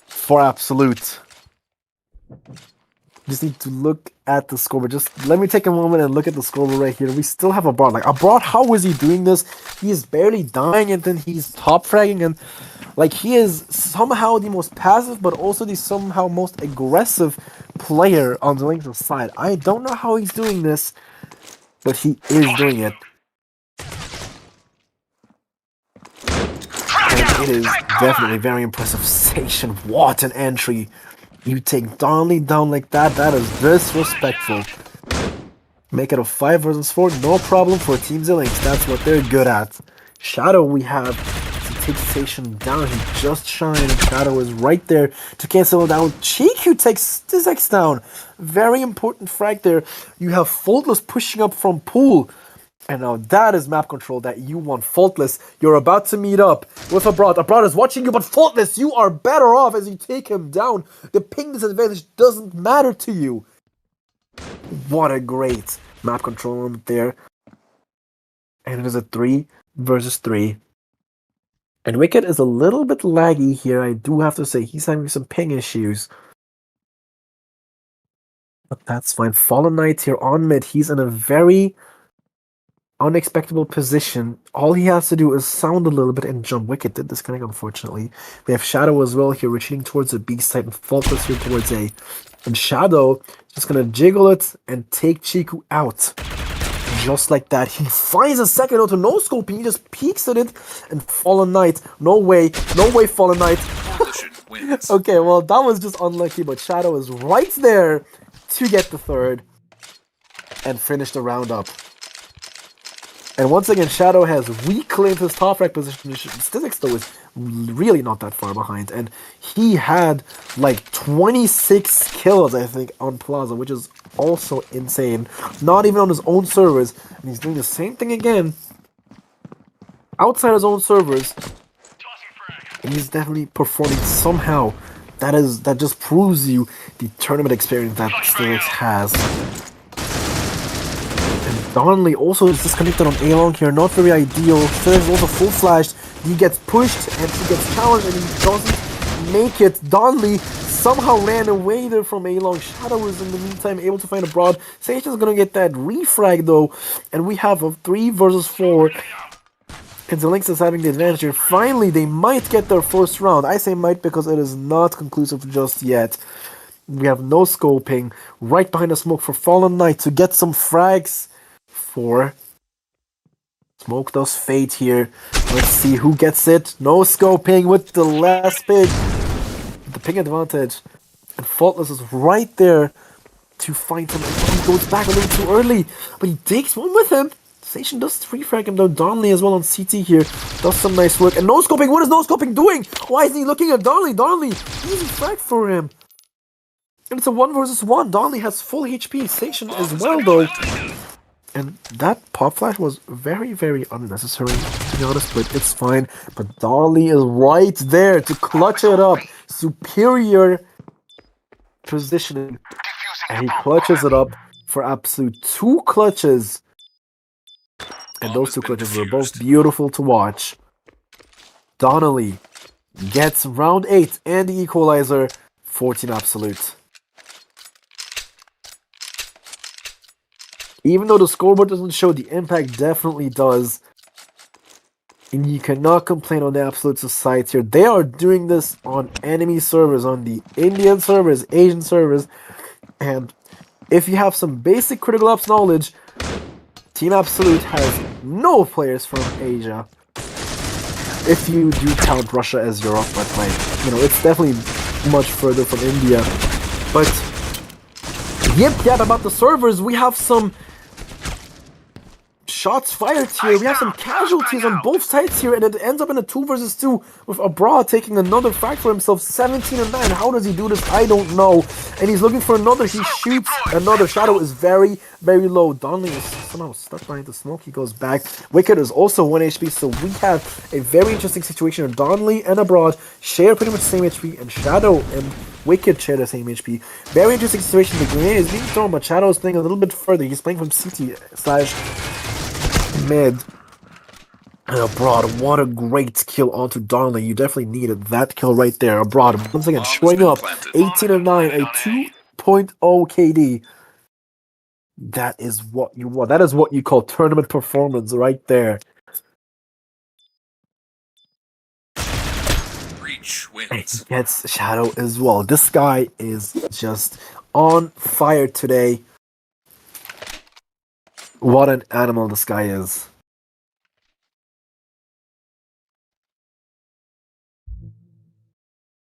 for Absolute. Just need to look at the scoreboard. Just let me take a moment and look at the scoreboard right here. We still have Abroad. Like, Abroad, how is he doing this? He is barely dying, and then he's top fragging, and like, he is somehow the most passive, but also the somehow most aggressive player on the Zillinx's side. I don't know how he's doing this, but he is doing it. And it is definitely very impressive. Station, what an entry. You take Donley down like that, that is disrespectful. Make it a 5 versus 4, no problem for Team Zillinx. That's what they're good at. Shadow we have to take Station down. He just shined, and Shadow is right there to cancel it down. Cheek who takes Zillinx down. Very important frag there. You have Faultless pushing up from pool. And now that is map control that you want. Faultless, you're about to meet up with Abroad. Abroad is watching you, but Faultless, you are better off as you take him down. The ping disadvantage doesn't matter to you. What a great map control moment there. And it is a 3 versus 3. And Wicked is a little bit laggy here, I do have to say. He's having some ping issues. But that's fine. Fallen Knight here on mid. He's in a very unexpected position. All he has to do is sound a little bit and jump. Wicked did disconnect, unfortunately. We have Shadow as well here, retreating towards the B side, and Faultless here towards A. And Shadow just gonna jiggle it and take Chiku out. Just like that. He finds a second auto, no scoping, he just peeks at it, and Fallen Knight. No way, Fallen Knight. Okay, well, that was just unlucky, but Shadow is right there to get the 3rd and finish the round up. And once again, Shadow has reclaimed his top frag position. Zillinx, though, is really not that far behind. And he had like 26 kills, I think, on Plaza, which is also insane. Not even on his own servers. And he's doing the same thing again outside his own servers. And he's definitely performing somehow. That just proves you the tournament experience that Zillinx has. Donley also is disconnected on A-Long here, not very ideal. Zillinx is also full flashed. He gets pushed and he gets challenged and he doesn't make it. Donley somehow ran away there from A-Long. Shadow is in the meantime able to find Abroad. Sage is going to get that refrag though. And we have a 3 versus 4. And Zillinx is having the advantage here. Finally, they might get their first round. I say might because it is not conclusive just yet. We have no scoping. Right behind the smoke for Fallen Knight to get some frags. Smoke does fade here. Let's see who gets it. No scoping with the last pick. The ping advantage. And Faultless is right there to find him. He goes back a little too early. But he takes one with him. Station does 3 frag him down. Donley as well on CT here. Does some nice work. And no scoping. What is no scoping doing? Why isn't he looking at Donley? Donley, easy frag for him. And it's a 1 versus 1. Donley has full HP. Station as well though. And that pop flash was very, very unnecessary, to be honest, but it's fine. But Donley is right there to clutch it up. Superior positioning. And he clutches it up for absolute 2 clutches. And those 2 clutches were both beautiful to watch. Donnelly gets round 8 and the equalizer, 14 absolute. Even though the scoreboard doesn't show, the impact definitely does. And you cannot complain on the Absolute side here. They are doing this on enemy servers, on the Indian servers, Asian servers. And if you have some basic critical ops knowledge, Team Absolute has no players from Asia. If you do count Russia as Europe, but like, you know, it's definitely much further from India. But yep, about the servers, we have some shots fired here. We have some casualties on both sides here, and it ends up in a 2 versus 2 with Abroad taking another frag for himself, 17 and 9. How does he do this? I don't know. And he's looking for another. He shoots another. Shadow is very, very low. Donley is somehow stuck behind the smoke. He goes back. Wicked is also 1 HP, so we have a very interesting situation. Donley and Abroad share pretty much the same HP, and Shadow and Wicked share the same HP. Very interesting situation. The grenade is being thrown, but Shadow is playing a little bit further. He's playing from CT/mid. And Abroad, what a great kill onto Darnley. You definitely needed that kill right there. Abroad, once again, showing up 18-9, a 2.0 KD. That is what you want. That is what you call tournament performance right there. Reach And wins. he gets Shadow as well. This guy is just on fire today. What an animal this guy is.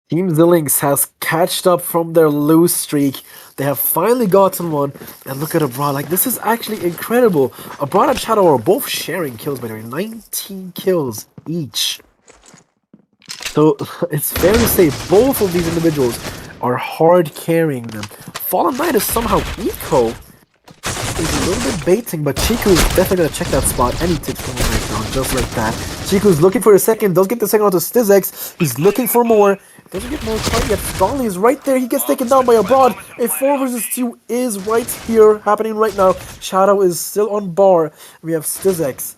Team Zillinx has catched up from their lose streak. They have finally gotten one. And look at Abroad. Like, this is actually incredible. Abroad and Shadow are both sharing kills, by the way. 19 kills each. So, it's fair to say both of these individuals are hard carrying them. Fallen Knight is somehow eco. He's a little bit baiting, but Chiku is definitely going to check that spot. And he takes one right down, just like that. Chiku's looking for a second. Does get the second onto Stizx. He's looking for more. Doesn't get more quite yet. Strongly is right there. He gets taken down by Abroad. A 4 versus 2 is right here, happening right now. Shadow is still on bar. We have Stizx.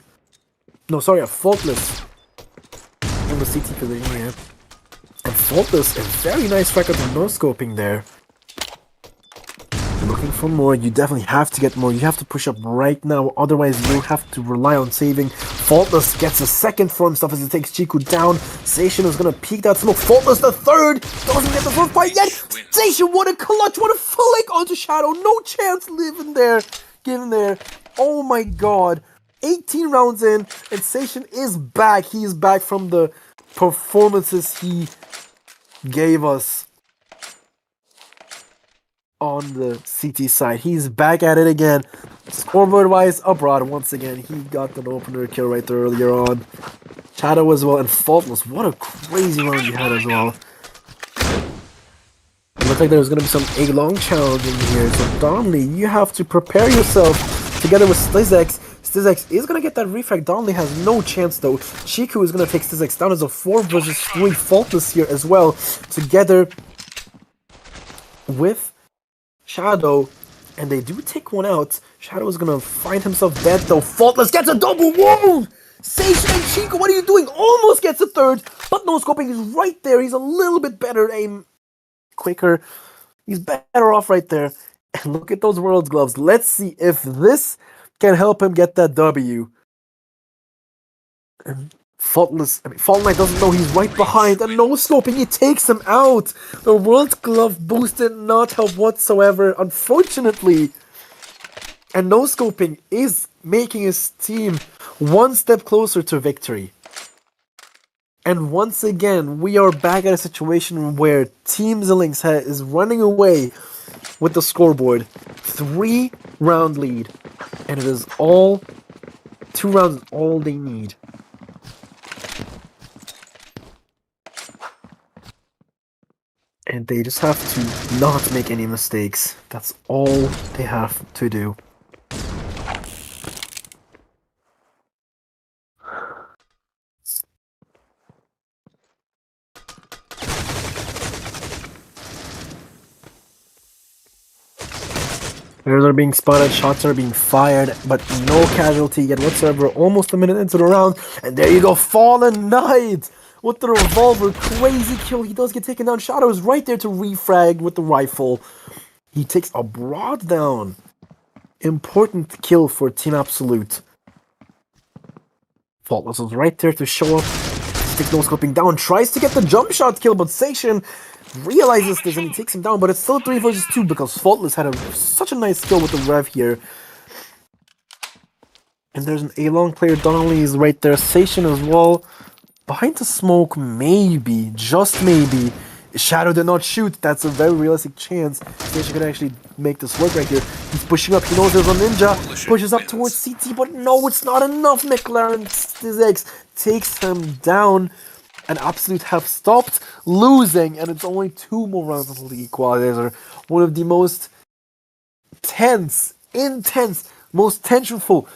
No, sorry, a Faultless in the CT position here. And Faultless, a very nice record of no-scoping there. Looking for more. You definitely have to get more. You have to push up right now. Otherwise, you have to rely on saving. Faultless gets a second for himself as he takes Chiku down. Station is going to peek that smoke. Faultless the third. Doesn't get the first fight yet. Station, what a clutch. What a flick onto Shadow. No chance living there. Given there. Oh my god. 18 rounds in. And Station is back. He is back from the performances he gave us on the CT side. He's back at it again. Scoreboard-wise, Abroad once again. He got an opener kill right there earlier on. Shadow as well, and Faultless. What a crazy round you had as well. It looked like there was going to be some A-long challenge in here. So, Donnelly, you have to prepare yourself together with Stizx. Stizx is going to get that refrag. Donnelly has no chance though. Chiku is going to take Stizx down as a 4 versus 3 Faultless here as well. Together with Shadow, and they do take one out. Shadow is gonna find himself dead though. Faultless gets a double wound! Sation and Chico, what are you doing? Almost gets a third, but no scoping is right there. He's a little bit better aim, quicker. He's better off right there. And look at those World's Gloves. Let's see if this can help him get that W. And Faultless, Fallen Knight doesn't know he's right behind, and no scoping, he takes him out. The World Glove boost did not help whatsoever, unfortunately. And no scoping is making his team one step closer to victory. And once again, we are back at a situation where Team Zillinx is running away with the scoreboard. 3-round lead, and it is all 2 rounds is all they need. And they just have to not make any mistakes. That's all they have to do. Players are being spotted, shots are being fired, but no casualty yet whatsoever. Almost a minute into the round, and there you go, Fallen Knight! With the revolver, crazy kill. He does get taken down. Shadow is right there to refrag with the rifle. He takes Abroad down. Important kill for Team Absolute. Faultless was right there to show up. Takes no scoping down. Tries to get the jump shot kill, but Sation realizes this and he takes him down. But it's still 3 versus 2 because Faultless had such a nice kill with the rev here. And there's an A-long player. Donnelly is right there. Station as well. Behind the smoke, maybe, just maybe. Shadow did not shoot. That's a very realistic chance. Station could actually make this work right here. He's pushing up. He knows there's a ninja. Pushes up towards CT, but no, it's not enough. McLaren Stizx takes him down. And Absolute have stopped losing. And it's only 2 more rounds until the equalizer. One of the most intense, most tensionful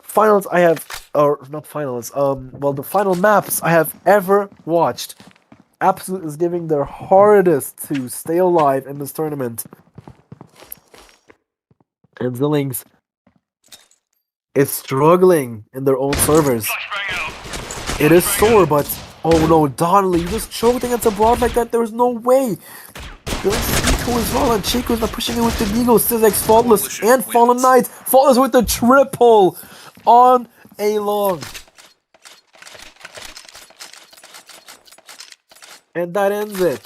finals I have, or not finals, well, the final maps I have ever watched. Absolute is giving their hardest to stay alive in this tournament. And Zillinx is struggling in their own servers. It is Soar, but oh no, Donnelly, you just choked against a broad like that. There's no way. There's Chico as well, and Chico's not pushing it with the Eagle. Zillinx Faultless and Fallen Knight. Faultless with the triple on a long. And that ends it.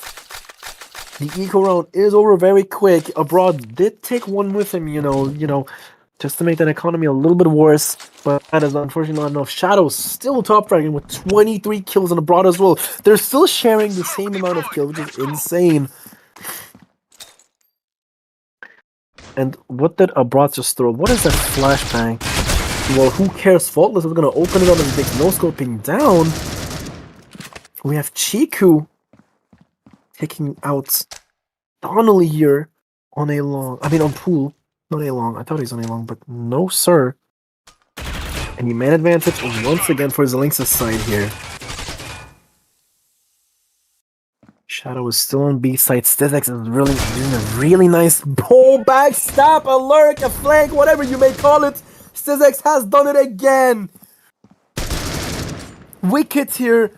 The eco round is over very quick. Abroad did take one with him, you know, just to make that economy a little bit worse. But that is unfortunately not enough. Shadow's still top ranking with 23 kills on Abroad as well. They're still sharing the same amount of kills, which is insane. And what did Abroad just throw? What is that flashbang? Well, who cares? Faultless is going to open it up and take no scoping down. We have Chiku taking out Donnelly here on a long. I mean, on pool. Not a long. I thought he was on a long, but no, sir. And he man advantage once again for Zillinx's side here. Shadow is still on B side. Zillinx is really doing a really nice pull back, stab, a lurk, a flank, whatever you may call it. Zillinx has done it again. Wicked here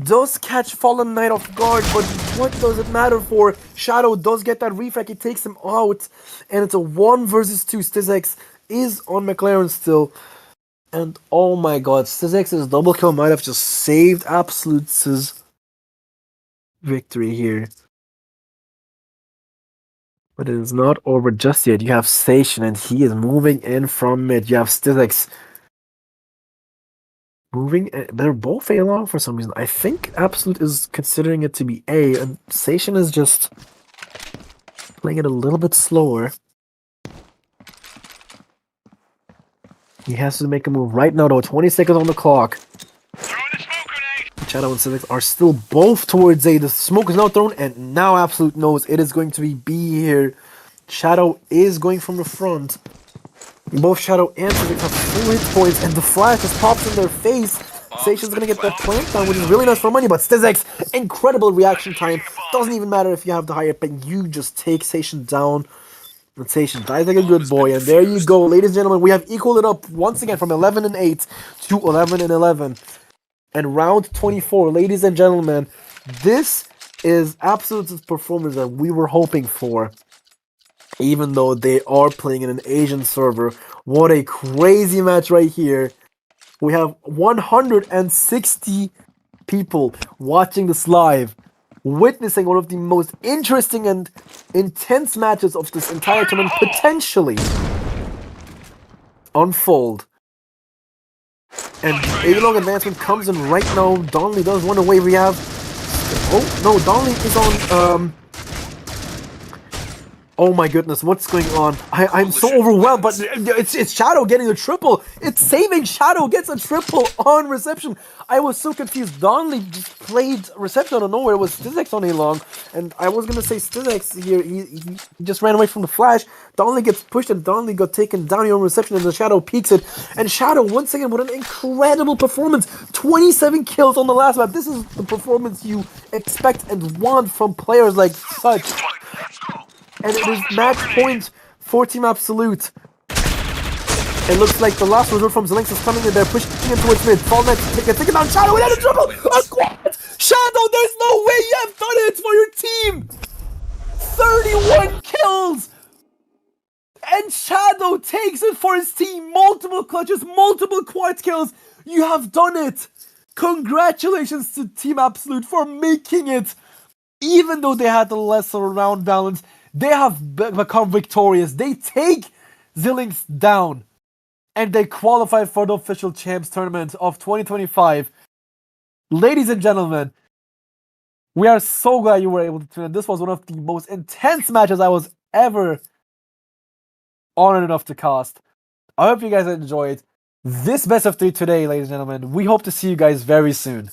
does catch Fallen Knight off guard, but what does it matter for? Shadow does get that refrag, he takes him out, and it's a 1 versus 2. Zillinx is on McLaren still. And oh my god, Zillinx's double kill might have just saved Absolute's victory here. But it is not over just yet. You have Station, and he is moving in from mid. You have Zillinx moving. They're both A long for some reason. I think Absolute is considering it to be A, and Station is just playing it a little bit slower. He has to make a move right now, though. 20 seconds on the clock. Shadow and Zillinx are still both towards A. The smoke is now thrown, and now Absolute knows it is going to be B here. Shadow is going from the front. Both Shadow and Zillinx have full hit points, and the flash just pops in their face. Station's gonna get that plant down, which is really nice for money, but Zillinx, incredible reaction time. Doesn't even matter if you have the higher pick, you just take Station down. And Station dies like a good boy, and there you go, ladies and gentlemen. We have equaled it up once again from 11-8 to 11-11. And round 24, ladies and gentlemen, this is Absolute's performance that we were hoping for. Even though they are playing in an Asian server. What a crazy match right here. We have 160 people watching this live, witnessing one of the most interesting and intense matches of this entire tournament potentially unfold. And A-long advancement comes in right now. Donnelly does run away. We have... Oh, no, Donnelly is on... Oh my goodness, what's going on? I'm so overwhelmed, but it's Shadow getting a triple. It's saving Shadow gets a triple on reception. I was so confused. Donnelly just played reception out of nowhere. It was Zillinx on A-long. And I was going to say Zillinx here. He just ran away from the flash. Donnelly gets pushed and Donnelly got taken down here on reception and the Shadow peeks it. And Shadow, once again, with an incredible performance. 27 kills on the last map. This is the performance you expect and want from players like such. And it is match point for Team Absolute. It looks like the last resort from Zillinx is coming in there, pushing in towards mid. Fall Knight taking down Shadow without a triple! A quad! Shadow, there's no way you have done it for your team! 31 kills! And Shadow takes it for his team. Multiple clutches, multiple quad kills. You have done it! Congratulations to Team Absolute for making it! Even though they had the lesser round balance, they have become victorious. They take Zillinx down. And they qualify for the official Champs Tournament of 2025. Ladies and gentlemen, we are so glad you were able to tune in. This was one of the most intense matches I was ever honored enough to cast. I hope you guys enjoyed this best of 3 today, ladies and gentlemen. We hope to see you guys very soon.